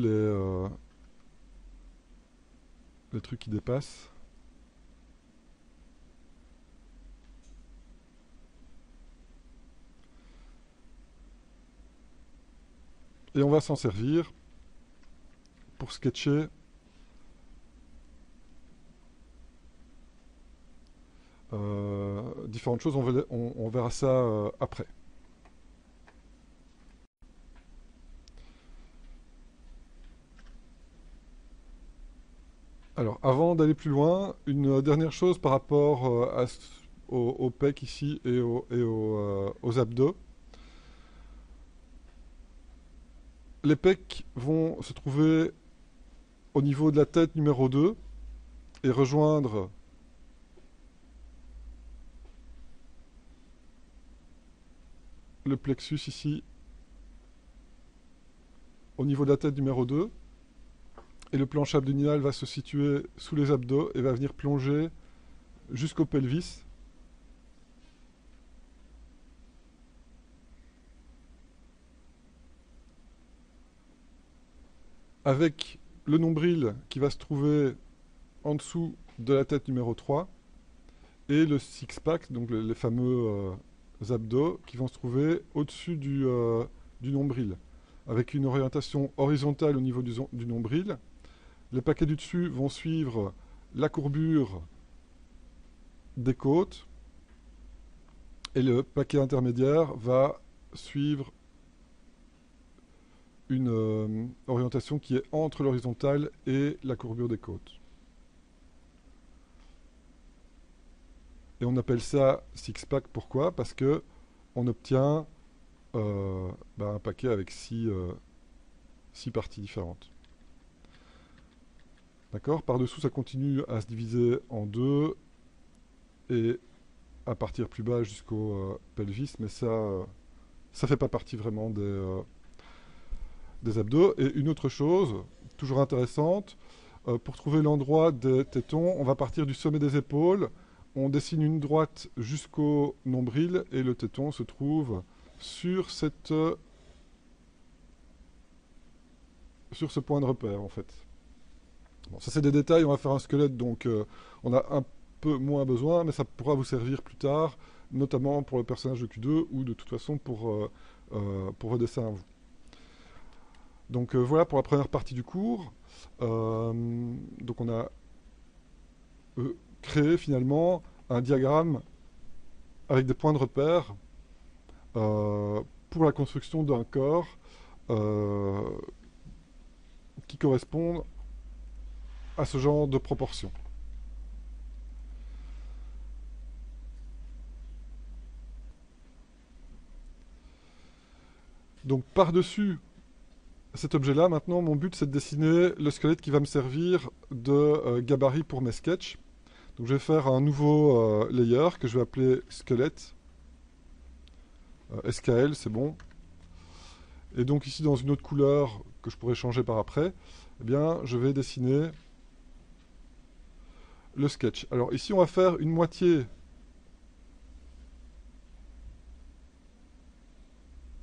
Speaker 1: les trucs qui dépassent. Et on va s'en servir pour sketcher différentes choses. On verra ça après. Alors, avant d'aller plus loin, une dernière chose par rapport au pec ici et aux abdos. Les pecs vont se trouver au niveau de la tête numéro 2 et rejoindre le plexus ici au niveau de la tête numéro 2. Et le planche abdominal va se situer sous les abdos et va venir plonger jusqu'au pelvis. Avec le nombril qui va se trouver en dessous de la tête numéro 3 et le six-pack, donc les fameux abdos qui vont se trouver au-dessus du nombril, avec une orientation horizontale au niveau du nombril. Les paquets du dessus vont suivre la courbure des côtes et le paquet intermédiaire va suivre une orientation qui est entre l'horizontale et la courbure des côtes. Et on appelle ça six-pack. Pourquoi? Parce que on obtient un paquet avec 6 parties différentes. D'accord? Par-dessous, ça continue à se diviser en deux et à partir plus bas jusqu'au pelvis, mais ça ne fait pas partie vraiment des abdos. Et une autre chose, toujours intéressante, pour trouver l'endroit des tétons, on va partir du sommet des épaules, on dessine une droite jusqu'au nombril et le téton se trouve sur ce point de repère en fait. Bon, ça c'est des détails, on va faire un squelette donc on a un peu moins besoin, mais ça pourra vous servir plus tard, notamment pour le personnage de Q2 ou de toute façon pour vos dessins à vous. Donc voilà pour la première partie du cours. Donc on a créé finalement un diagramme avec des points de repère pour la construction d'un corps qui correspondent à ce genre de proportions. Donc par-dessus cet objet-là, maintenant, mon but c'est de dessiner le squelette qui va me servir de gabarit pour mes sketchs. Donc je vais faire un nouveau layer que je vais appeler squelette. SKL, c'est bon. Et donc ici, dans une autre couleur que je pourrais changer par après, eh bien, je vais dessiner le sketch. Alors ici, on va faire une moitié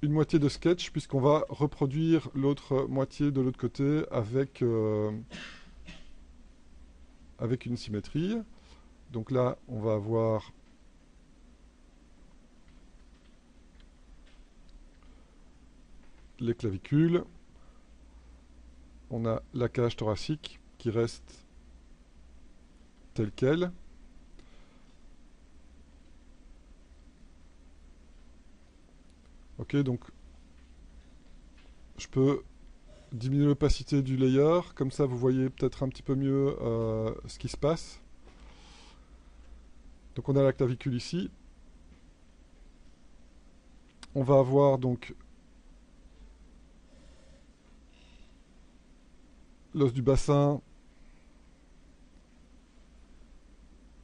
Speaker 1: de sketch, puisqu'on va reproduire l'autre moitié de l'autre côté avec une symétrie. Donc là, on va avoir les clavicules. On a la cage thoracique qui reste telle qu'elle. Ok, donc je peux diminuer l'opacité du layer, comme ça vous voyez peut-être un petit peu mieux ce qui se passe. Donc on a la clavicule ici. On va avoir donc l'os du bassin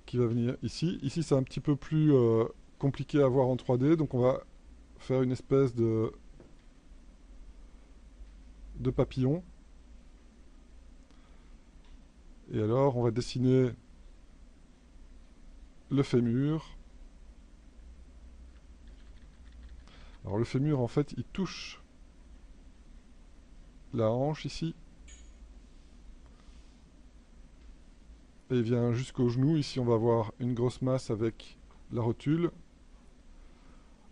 Speaker 1: qui va venir ici. Ici, c'est un petit peu plus compliqué à voir en 3D, donc on va faire une espèce de papillon. Et alors, on va dessiner le fémur. Alors le fémur, en fait, il touche la hanche ici. Et il vient jusqu'au genou. Ici, on va avoir une grosse masse avec la rotule.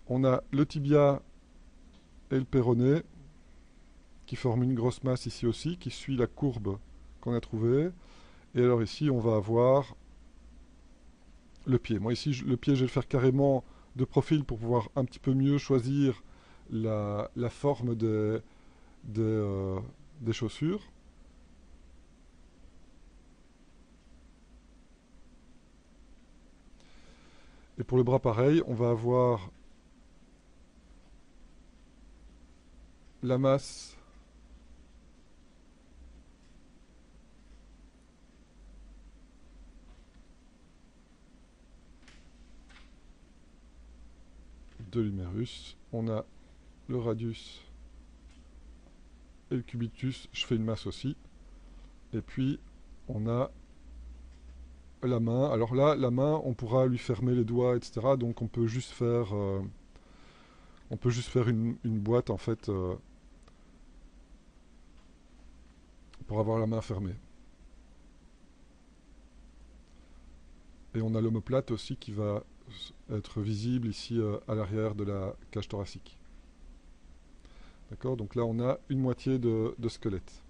Speaker 1: On a le tibia et le péroné qui forment une grosse masse ici aussi, qui suit la courbe qu'on a trouvée. Et alors ici, on va avoir le pied. Moi ici, le pied, je vais le faire carrément de profil pour pouvoir un petit peu mieux choisir la forme des chaussures. Et pour le bras, pareil, on va avoir la masse de l'humérus. On a le radius et le cubitus. Je fais une masse aussi. Et puis, on a la main. Alors là, la main, on pourra lui fermer les doigts, etc. Donc on peut juste faire, une boîte, en fait, pour avoir la main fermée. Et on a l'omoplate aussi qui va être visible ici à l'arrière de la cage thoracique. D'accord? Donc là, on a une moitié de squelette.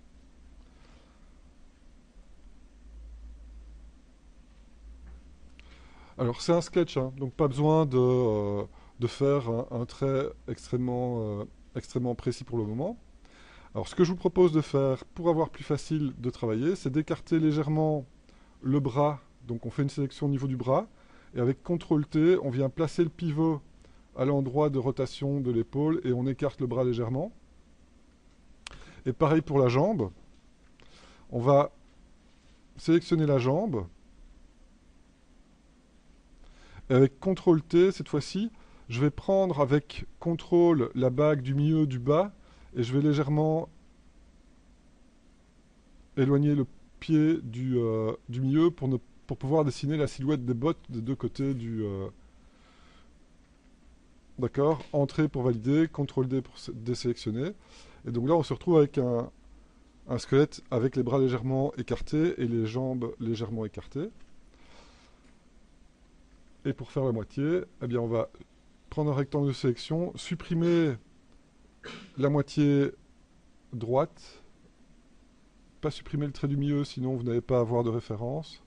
Speaker 1: Alors, c'est un sketch, hein, donc pas besoin de faire un trait extrêmement précis pour le moment. Alors, ce que je vous propose de faire pour avoir plus facile de travailler, c'est d'écarter légèrement le bras. Donc, on fait une sélection au niveau du bras. Et avec CTRL-T, on vient placer le pivot à l'endroit de rotation de l'épaule et on écarte le bras légèrement. Et pareil pour la jambe. On va sélectionner la jambe. Et avec CTRL-T, cette fois-ci, je vais prendre avec CTRL la bague du milieu du bas et je vais légèrement éloigner le pied du milieu pour pouvoir dessiner la silhouette des bottes des deux côtés du... D'accord? Entrée pour valider, CTRL-D pour désélectionner. Et donc là, on se retrouve avec un squelette avec les bras légèrement écartés et les jambes légèrement écartées. Et pour faire la moitié, eh bien on va prendre un rectangle de sélection, supprimer la moitié droite, pas supprimer le trait du milieu, sinon vous n'allez pas avoir de référence.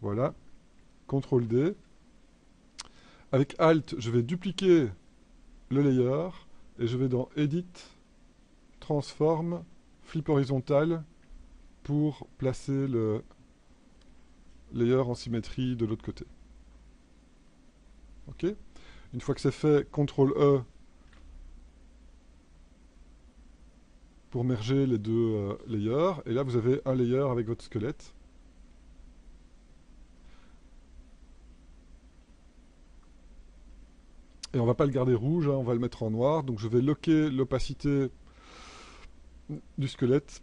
Speaker 1: Voilà, CTRL-D. Avec Alt, je vais dupliquer le layer et je vais dans Edit, Transform, Flip horizontal pour placer le layer en symétrie de l'autre côté. Ok? Une fois que c'est fait, CTRL-E pour merger les deux layers. Et là, vous avez un layer avec votre squelette. Et on ne va pas le garder rouge, hein, on va le mettre en noir. Donc je vais locker l'opacité du squelette,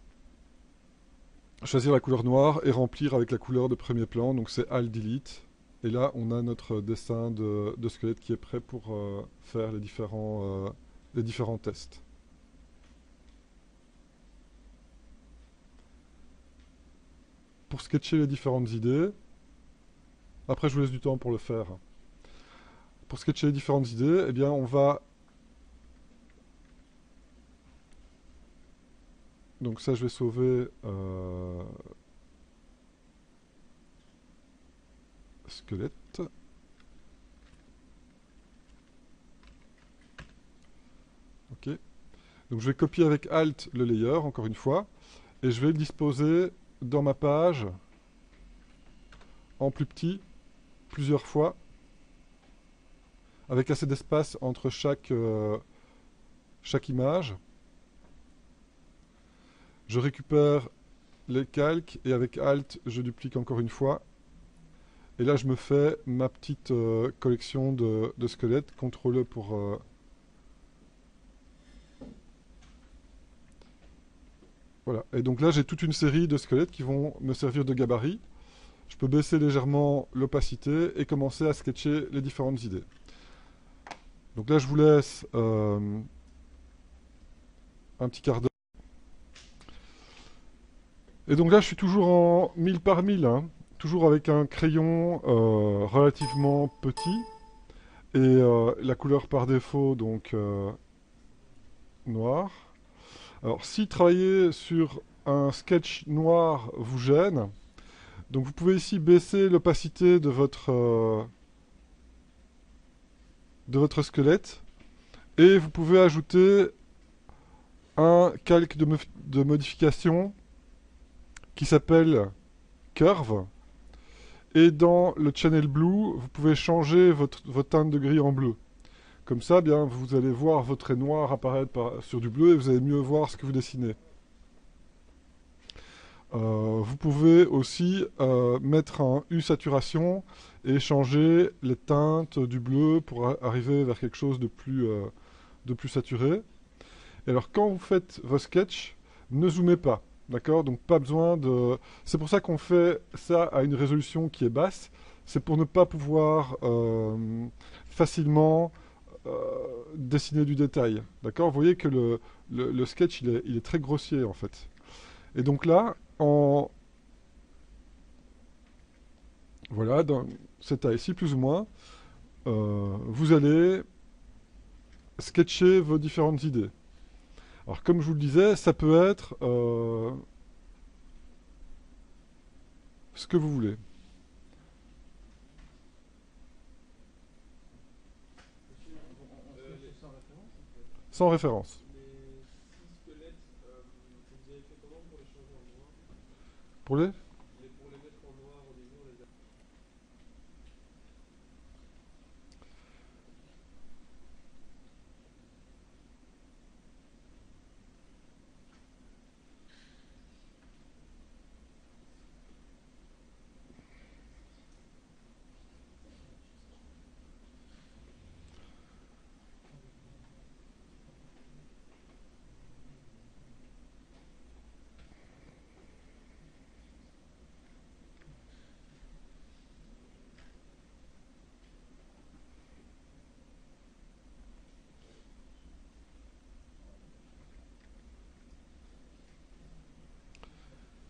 Speaker 1: choisir la couleur noire et remplir avec la couleur de premier plan. Donc c'est Alt-Delete. Et là, on a notre dessin de squelette qui est prêt pour faire les différents tests. Pour sketcher les différentes idées, après je vous laisse du temps pour le faire. Pour sketcher les différentes idées, eh bien on va... Donc ça, je vais sauver squelette. Ok. Donc je vais copier avec Alt le layer, encore une fois, et je vais le disposer dans ma page en plus petit, plusieurs fois, avec assez d'espace entre chaque image. je récupère les calques et avec Alt, je duplique encore une fois. Et là, je me fais ma petite collection de squelettes. CTRL pour... voilà. Et donc là, j'ai toute une série de squelettes qui vont me servir de gabarit. Je peux baisser légèrement l'opacité et commencer à sketcher les différentes idées. Donc là, je vous laisse un petit quart d'heure. Et donc là, je suis toujours en 1000 par 1000, hein, toujours avec un crayon relativement petit. Et la couleur par défaut, donc noir. Alors, si travailler sur un sketch noir vous gêne, donc vous pouvez ici baisser l'opacité de votre squelette et vous pouvez ajouter un calque de modification qui s'appelle Curve. Et dans le Channel Blue, vous pouvez changer votre teinte de gris en bleu. Comme ça, bien, vous allez voir votre trait noir apparaître sur du bleu et vous allez mieux voir ce que vous dessinez. Vous pouvez aussi mettre un U saturation et changer les teintes du bleu pour arriver vers quelque chose de plus saturé. Et alors, quand vous faites vos sketchs, ne zoomez pas. D'accord? Donc, pas besoin de... C'est pour ça qu'on fait ça à une résolution qui est basse. C'est pour ne pas pouvoir facilement dessiner du détail. D'accord? Vous voyez que le sketch, il est très grossier, en fait. Et donc là, voilà, dans cette taille-ci, plus ou moins, vous allez sketcher vos différentes idées. Alors, comme je vous le disais, ça peut être ce que vous voulez. Sans référence. Pour les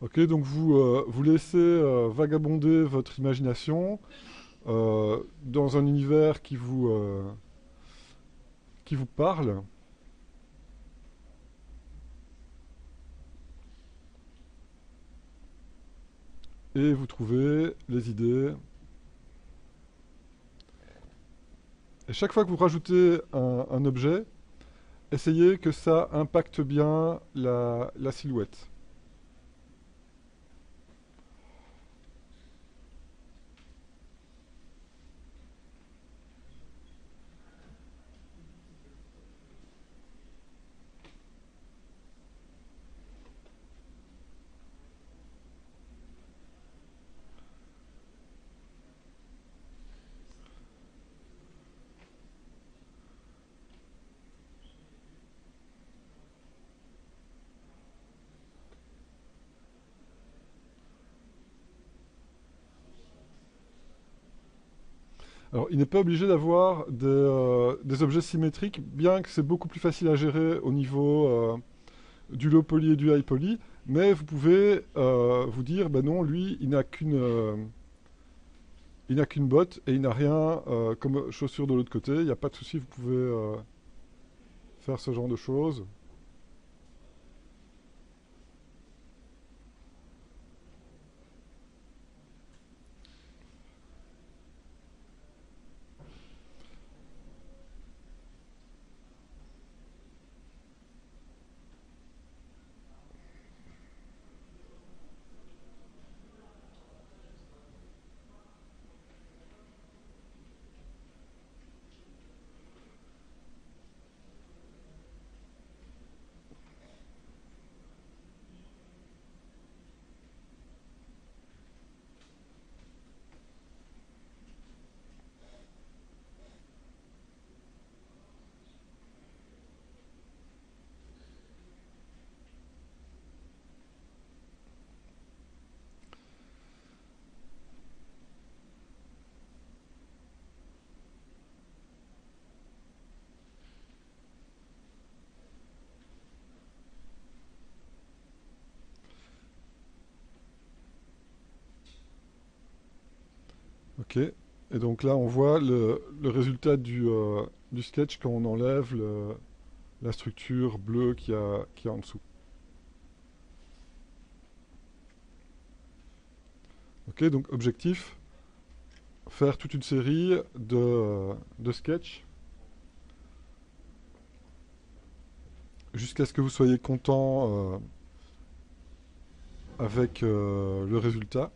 Speaker 1: Ok, donc vous laissez vagabonder votre imagination dans un univers qui vous parle. Et vous trouvez les idées. Et chaque fois que vous rajoutez un objet, essayez que ça impacte bien la silhouette. Alors, il n'est pas obligé d'avoir des objets symétriques, bien que c'est beaucoup plus facile à gérer au niveau du low poly et du high poly, mais vous pouvez vous dire, ben non, lui, il n'a qu'une botte et il n'a rien comme chaussure de l'autre côté. Il n'y a pas de souci, vous pouvez faire ce genre de choses. Ok. Et donc là, on voit le résultat du sketch quand on enlève la structure bleue qu'il y a en dessous. Ok, donc objectif, faire toute une série de sketchs jusqu'à ce que vous soyez content avec le résultat.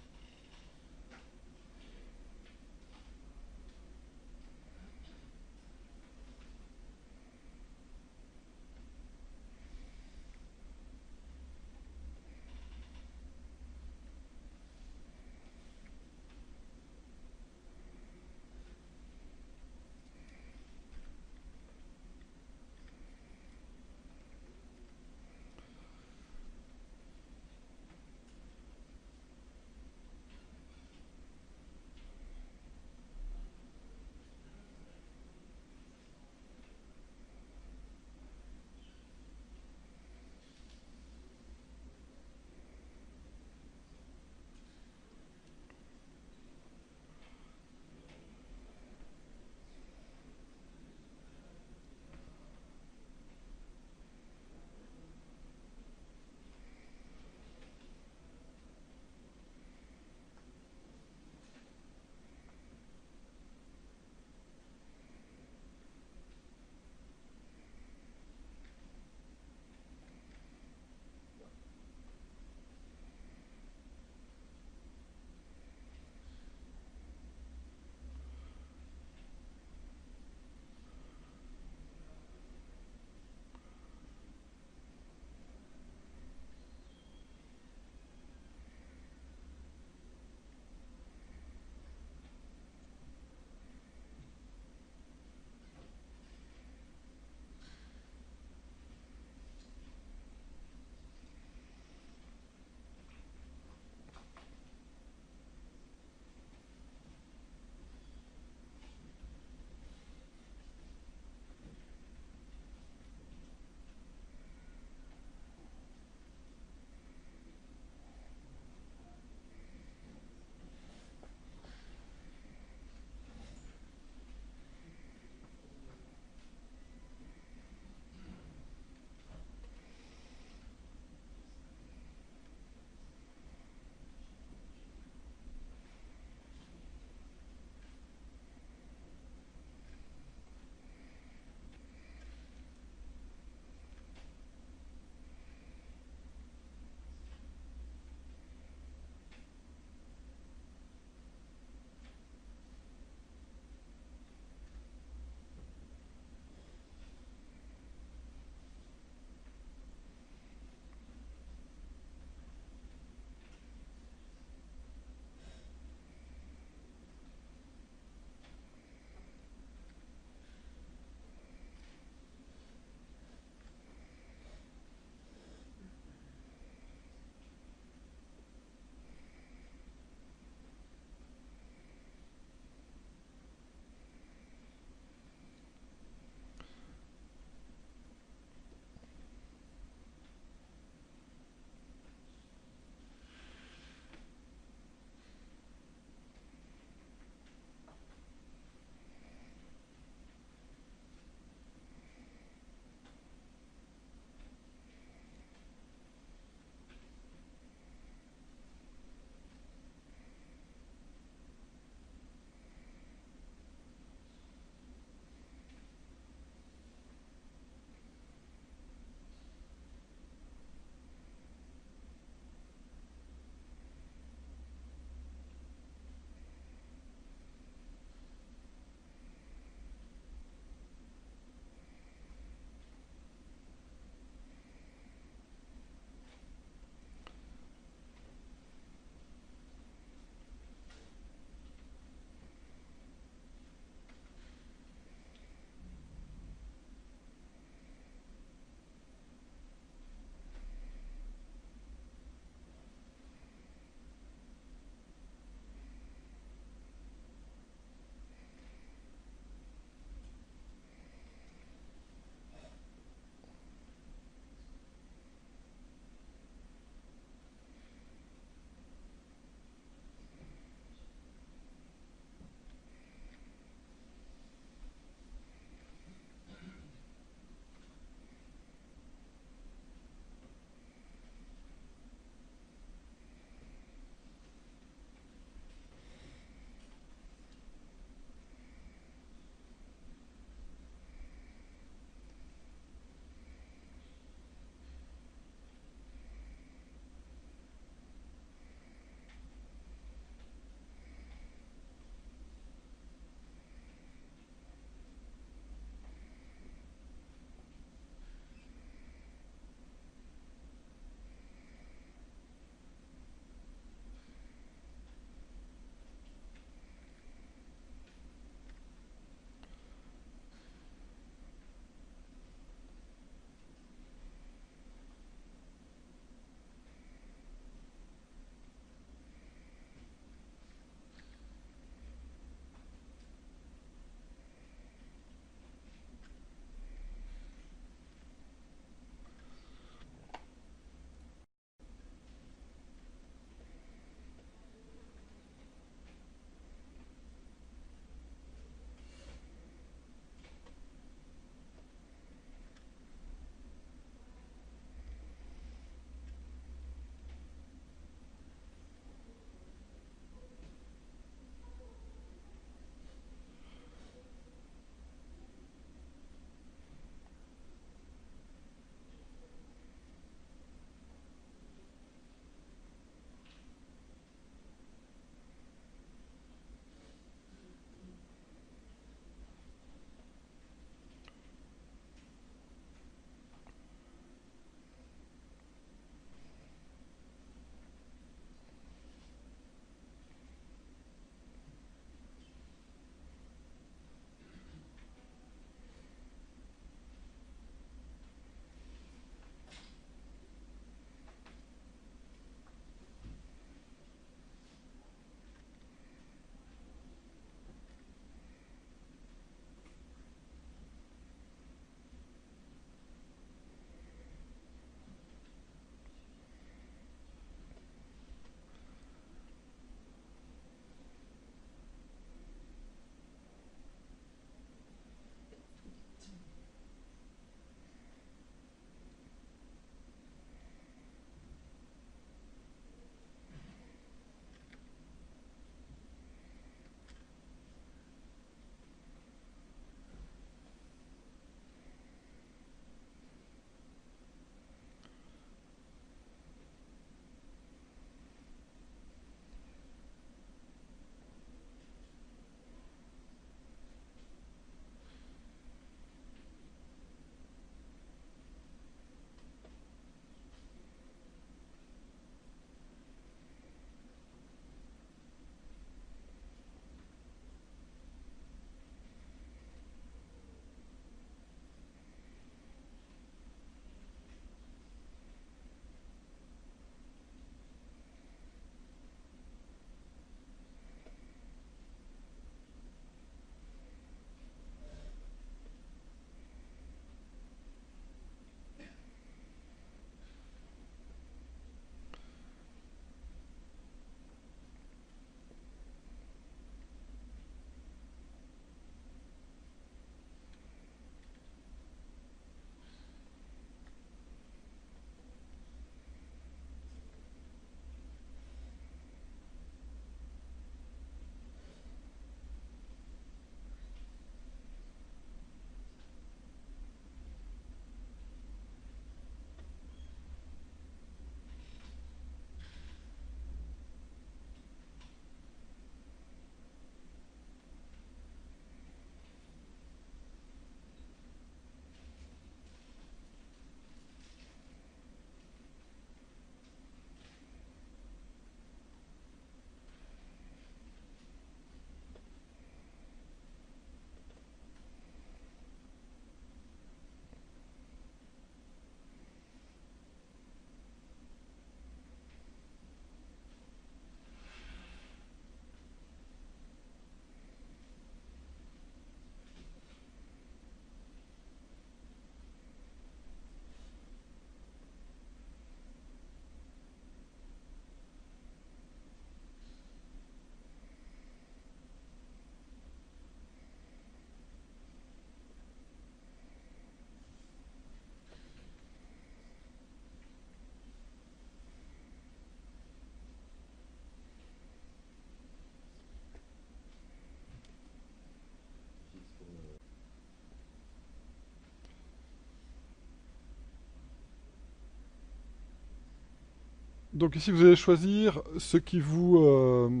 Speaker 1: Donc ici, vous allez choisir ce qui vous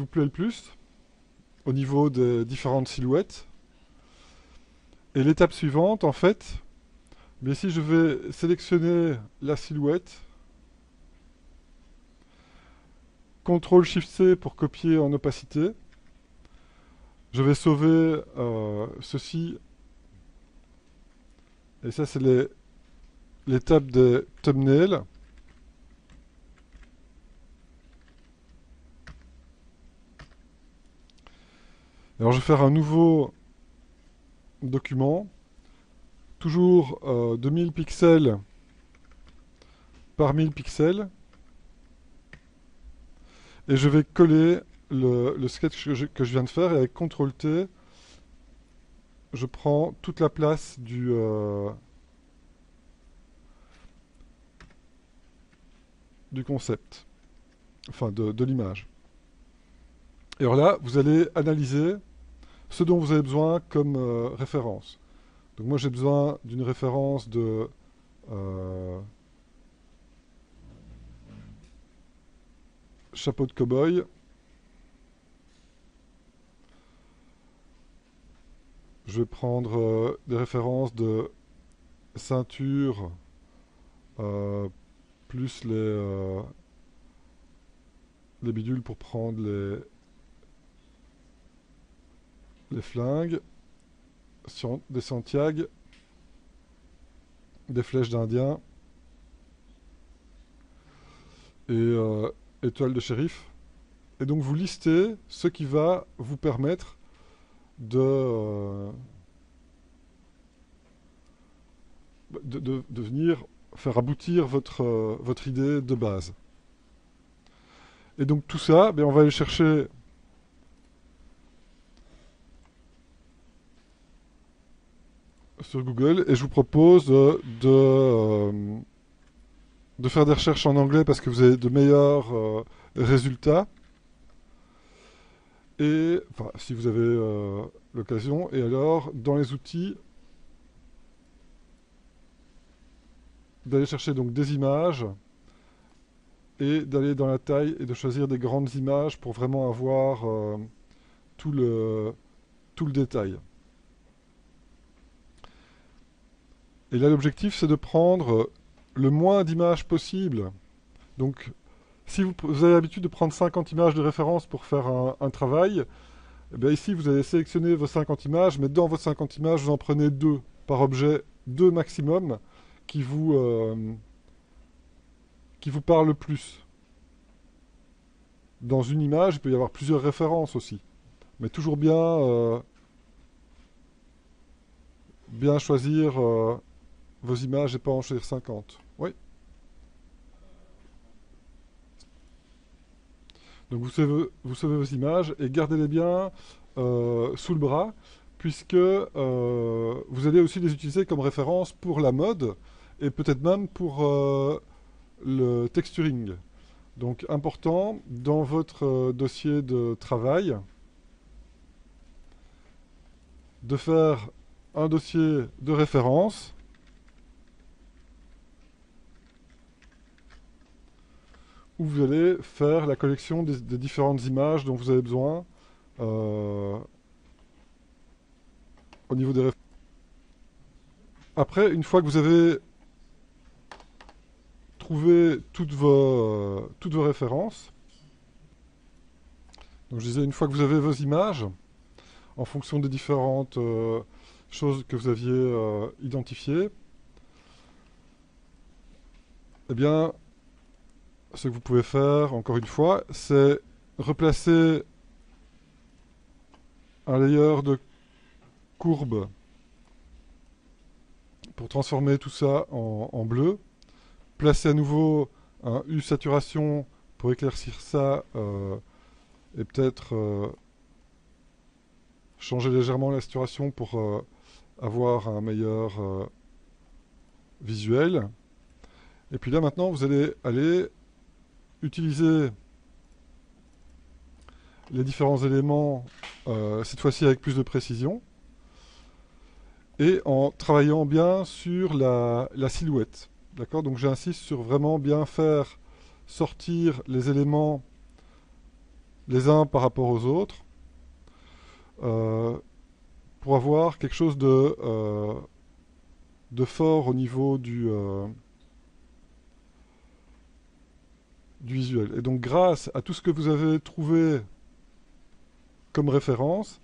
Speaker 1: plaît le plus au niveau des différentes silhouettes. Et l'étape suivante, en fait, mais ici je vais sélectionner la silhouette, CTRL-SHIFT-C pour copier en opacité. Je vais sauver ceci. Et ça, c'est l'étape des thumbnails. Alors je vais faire un nouveau document, toujours de 1000 pixels par 1000 pixels, et je vais coller le sketch que je viens de faire, et avec CTRL-T, je prends toute la place du concept, enfin de l'image. Et alors là, vous allez analyser ce dont vous avez besoin comme référence. Donc moi j'ai besoin d'une référence de chapeau de cow-boy. Je vais prendre des références de ceinture plus les bidules pour prendre les flingues, des Santiago, des flèches d'Indien et étoiles de shérif. Et donc vous listez ce qui va vous permettre de venir faire aboutir votre idée de base. Et donc tout ça, on va aller chercher sur Google, et je vous propose de faire des recherches en anglais parce que vous avez de meilleurs résultats. Et, enfin, si vous avez l'occasion. Et alors, dans les outils, d'aller chercher donc des images et d'aller dans la taille et de choisir des grandes images pour vraiment avoir tout le détail. Et là, l'objectif, c'est de prendre le moins d'images possible. Donc, si vous avez l'habitude de prendre 50 images de référence pour faire un travail, ici, vous allez sélectionner vos 50 images, mais dans vos 50 images, vous en prenez 2 par objet, 2 maximum, qui vous parlent le plus. Dans une image, il peut y avoir plusieurs références aussi. Mais toujours bien choisir vos images et pas en choisir 50. Oui. Donc vous sauvez vos images et gardez-les bien sous le bras, puisque vous allez aussi les utiliser comme référence pour la mode et peut-être même pour le texturing. Donc important, dans votre dossier de travail, de faire un dossier de référence où vous allez faire la collection des différentes images dont vous avez besoin au niveau des références. Après, une fois que vous avez trouvé toutes vos références, donc je disais, une fois que vous avez vos images, en fonction des différentes choses que vous aviez identifiées, eh bien, ce que vous pouvez faire, encore une fois, c'est replacer un layer de courbe pour transformer tout ça en bleu. Placer à nouveau un U saturation pour éclaircir ça et peut-être changer légèrement la saturation pour avoir un meilleur visuel. Et puis là maintenant vous allez aller utiliser les différents éléments, cette fois-ci avec plus de précision, et en travaillant bien sur la silhouette. D'accord? Donc j'insiste sur vraiment bien faire sortir les éléments les uns par rapport aux autres euh, pour avoir quelque chose de fort au niveau du visuel. Et donc grâce à tout ce que vous avez trouvé comme référence,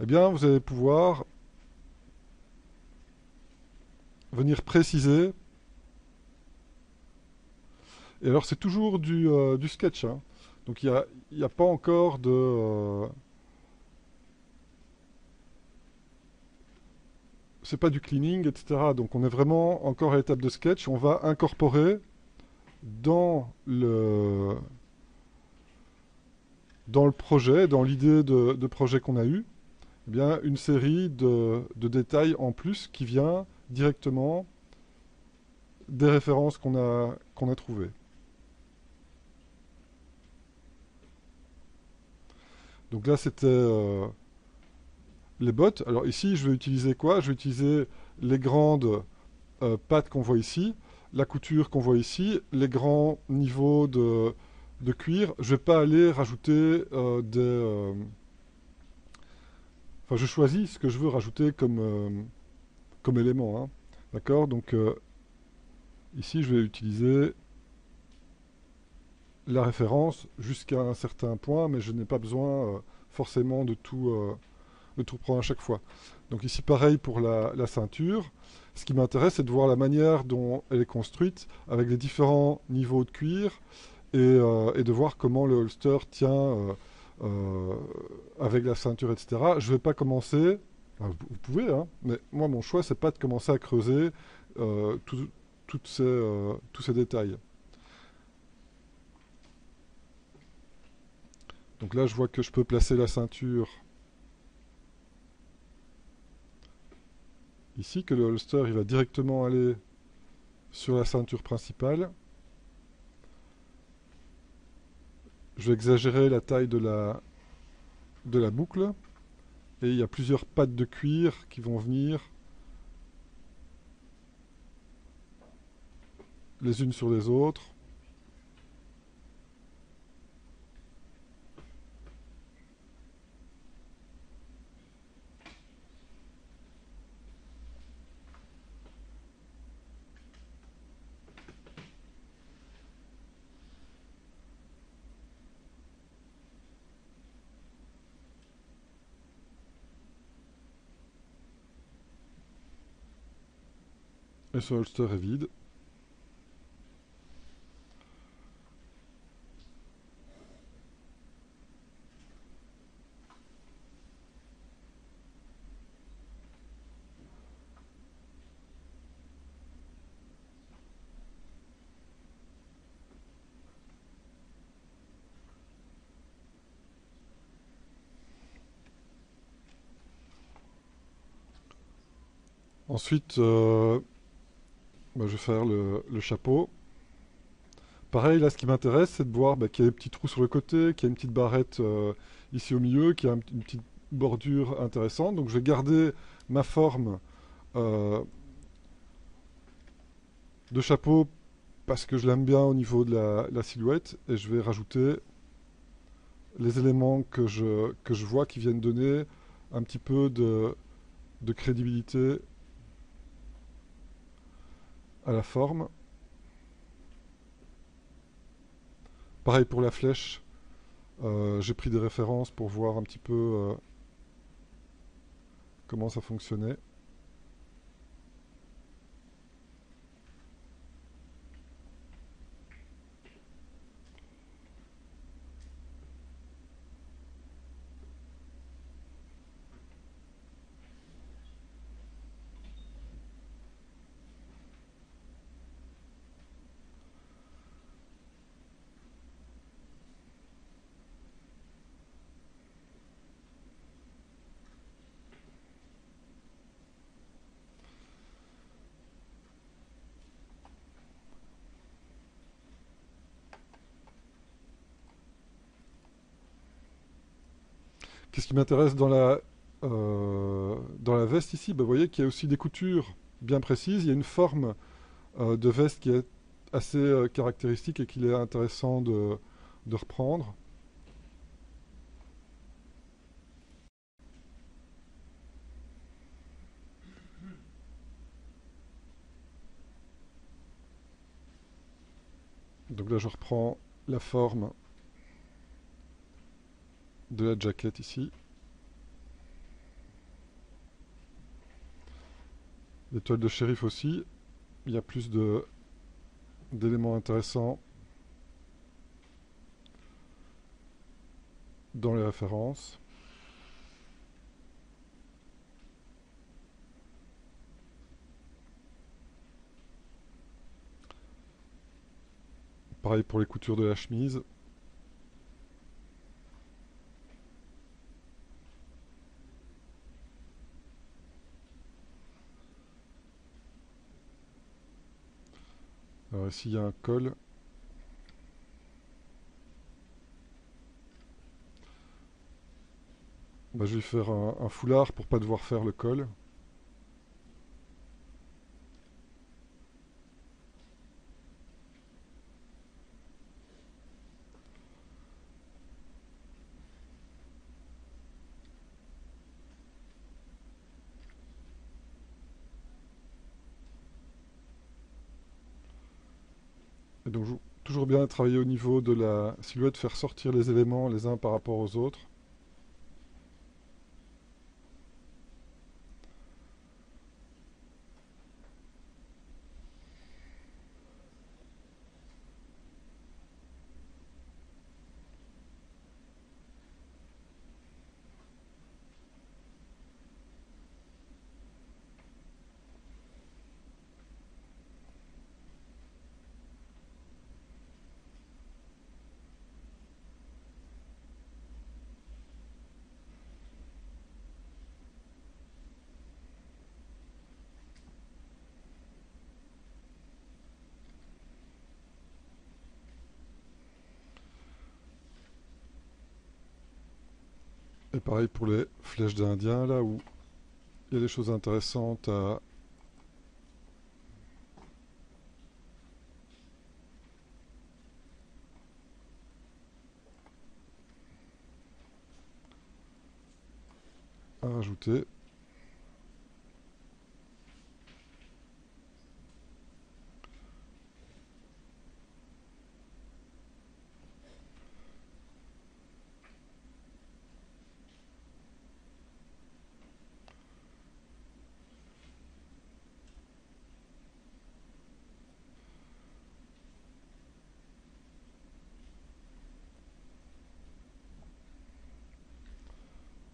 Speaker 1: eh bien vous allez pouvoir venir préciser. Et alors c'est toujours du sketch, hein. Donc il y a pas encore c'est pas du cleaning, etc. Donc on est vraiment encore à l'étape de sketch. On va incorporer dans dans le projet, dans l'idée de projet qu'on a eu, eh bien, une série de détails en plus qui vient directement des références qu'on a trouvées. Donc là, c'était les bottes. Alors ici, je vais utiliser quoi? Je vais utiliser les grandes pattes qu'on voit ici, la couture qu'on voit ici, les grands niveaux de cuir. Je ne vais pas aller rajouter enfin, je choisis ce que je veux rajouter comme élément, hein. D'accord? Donc ici, je vais utiliser la référence jusqu'à un certain point, mais je n'ai pas besoin forcément de tout prendre à chaque fois. Donc ici, pareil pour la ceinture. Ce qui m'intéresse, c'est de voir la manière dont elle est construite, avec les différents niveaux de cuir, et de voir comment le holster tient euh, avec la ceinture, etc. Je ne vais pas commencer, enfin, vous pouvez, hein, mais moi, mon choix, c'est pas de commencer à creuser euh, tout- tous ces détails. Donc là, je vois que je peux placer la ceinture ici, que le holster, il va directement aller sur la ceinture principale. Je vais exagérer la taille de la boucle. Et il y a plusieurs pattes de cuir qui vont venir les unes sur les autres. Et ce holster est vide. Ensuite, bah, je vais faire le chapeau. Pareil, là, ce qui m'intéresse, c'est de voir bah, qu'il y a des petits trous sur le côté, qu'il y a une petite barrette ici au milieu, qu'il y a une petite bordure intéressante. Donc, je vais garder ma forme euh, de chapeau parce que je l'aime bien au niveau de la silhouette. Et je vais rajouter les éléments que je vois qui viennent donner un petit peu de crédibilité à la forme. Pareil pour la flèche, j'ai pris des références pour voir un petit peu comment ça fonctionnait. Qu'est-ce qui m'intéresse dans la veste ici? Bah, vous voyez qu'il y a aussi des coutures bien précises, il y a une forme de veste qui est assez caractéristique et qu'il est intéressant de reprendre. Donc là, je reprends la forme de la jaquette ici. L'étoile de shérif aussi. Il y a plus d'éléments intéressants dans les références. Pareil pour les coutures de la chemise. Alors ici il y a un col. Bah, je vais faire un foulard pour pas devoir faire le col. Et donc toujours bien travailler au niveau de la silhouette, faire sortir les éléments les uns par rapport aux autres. Et pareil pour les flèches d'Indien, là où il y a des choses intéressantes à rajouter.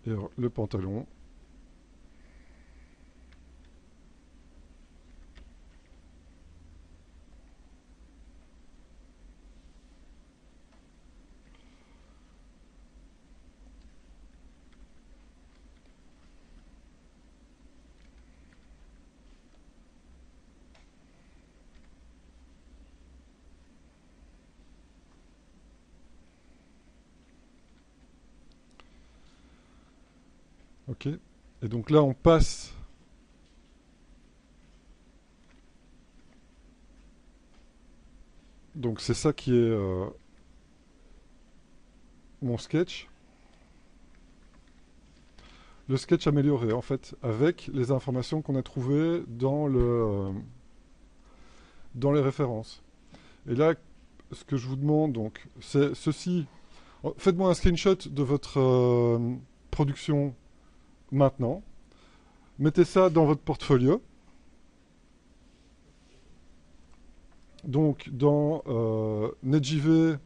Speaker 1: Et alors, le pantalon. Ok. Et donc là, on passe. Donc c'est ça qui est mon sketch. Le sketch amélioré, en fait, avec les informations qu'on a trouvées dans les références. Et là, ce que je vous demande, donc, c'est ceci. Faites-moi un screenshot de votre production maintenant. Mettez ça dans votre portfolio. Donc, dans NetJV,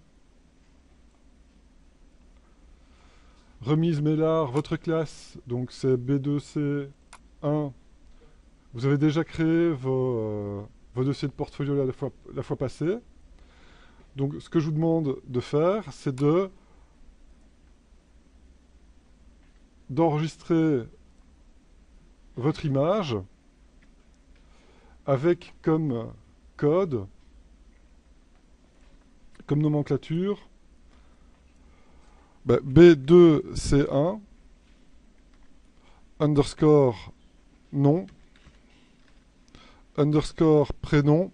Speaker 1: remise Mélar, votre classe, donc c'est B2C1. Vous avez déjà créé vos dossiers de portfolio la fois passée. Donc, ce que je vous demande de faire, c'est d'enregistrer votre image avec comme code, comme nomenclature, B2C1 underscore nom underscore prénom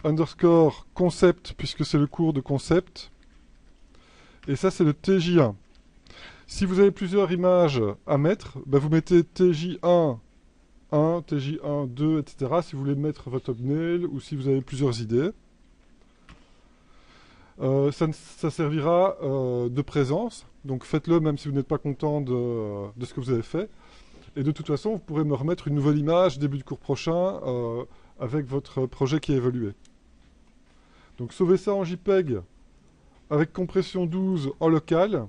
Speaker 1: underscore concept, puisque c'est le cours de concept. Et ça, c'est le TJ1. Si vous avez plusieurs images à mettre, ben vous mettez TJ1, 1, TJ1, 2, etc. si vous voulez mettre votre thumbnail ou si vous avez plusieurs idées. Ça servira de présence, donc faites-le même si vous n'êtes pas content de ce que vous avez fait. Et de toute façon, vous pourrez me remettre une nouvelle image début de cours prochain avec votre projet qui a évolué. Donc sauvez ça en JPEG avec compression 12 en local,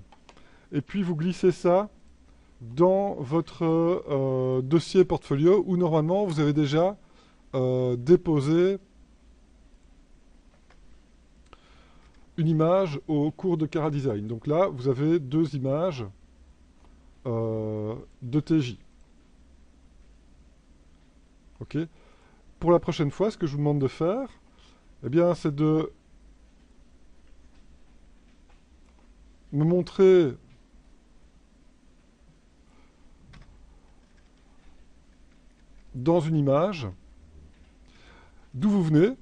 Speaker 1: et puis vous glissez ça dans votre dossier portfolio où normalement vous avez déjà déposé une image au cours de Cara Design. Donc là, vous avez deux images de TJ. Ok. Pour la prochaine fois, ce que je vous demande de faire, eh bien, c'est de me montrer dans une image d'où vous venez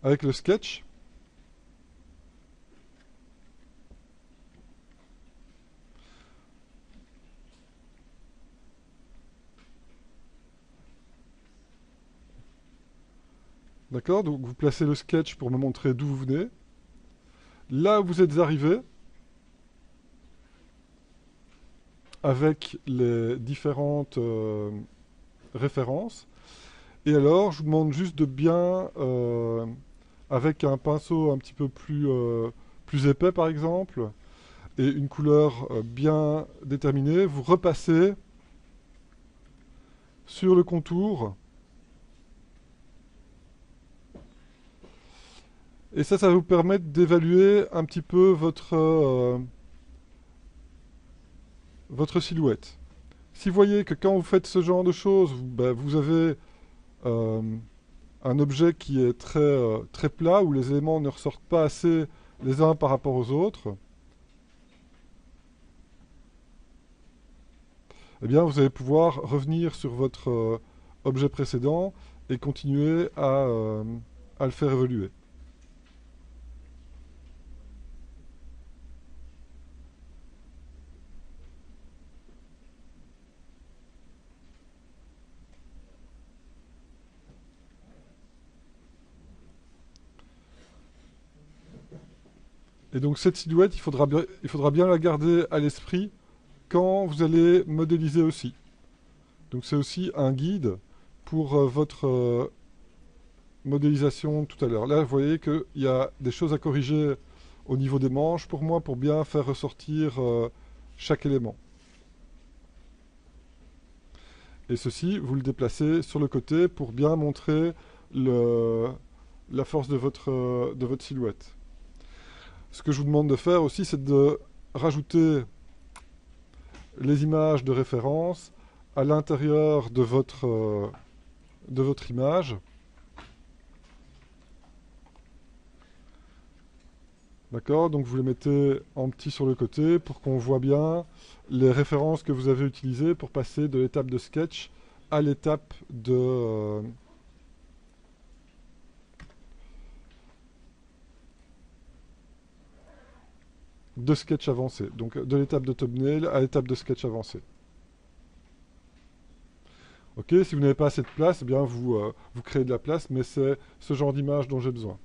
Speaker 1: avec le sketch. D'accord? Donc vous placez le sketch pour me montrer d'où vous venez. Là où vous êtes arrivé, avec les différentes références. Et alors, je vous demande juste de bien, avec un pinceau un petit peu plus épais par exemple, et une couleur bien déterminée, vous repassez sur le contour. Et ça va vous permettre d'évaluer un petit peu votre silhouette. Si vous voyez que quand vous faites ce genre de choses, vous avez un objet qui est très plat, où les éléments ne ressortent pas assez les uns par rapport aux autres, eh bien vous allez pouvoir revenir sur votre objet précédent et continuer à le faire évoluer. Et donc cette silhouette, il faudra bien la garder à l'esprit quand vous allez modéliser aussi. Donc c'est aussi un guide pour votre modélisation tout à l'heure. Là, vous voyez qu'il y a des choses à corriger au niveau des manches pour moi, pour bien faire ressortir chaque élément. Et ceci, vous le déplacez sur le côté pour bien montrer la force de votre silhouette. Ce que je vous demande de faire aussi, c'est de rajouter les images de référence à l'intérieur de votre image. D'accord? Donc vous les mettez en petit sur le côté pour qu'on voit bien les références que vous avez utilisées pour passer de l'étape de sketch à l'étape de sketch avancé. Donc de l'étape de thumbnail à l'étape de sketch avancé. Ok, si vous n'avez pas assez de place, eh bien vous créez de la place, mais c'est ce genre d'image dont j'ai besoin.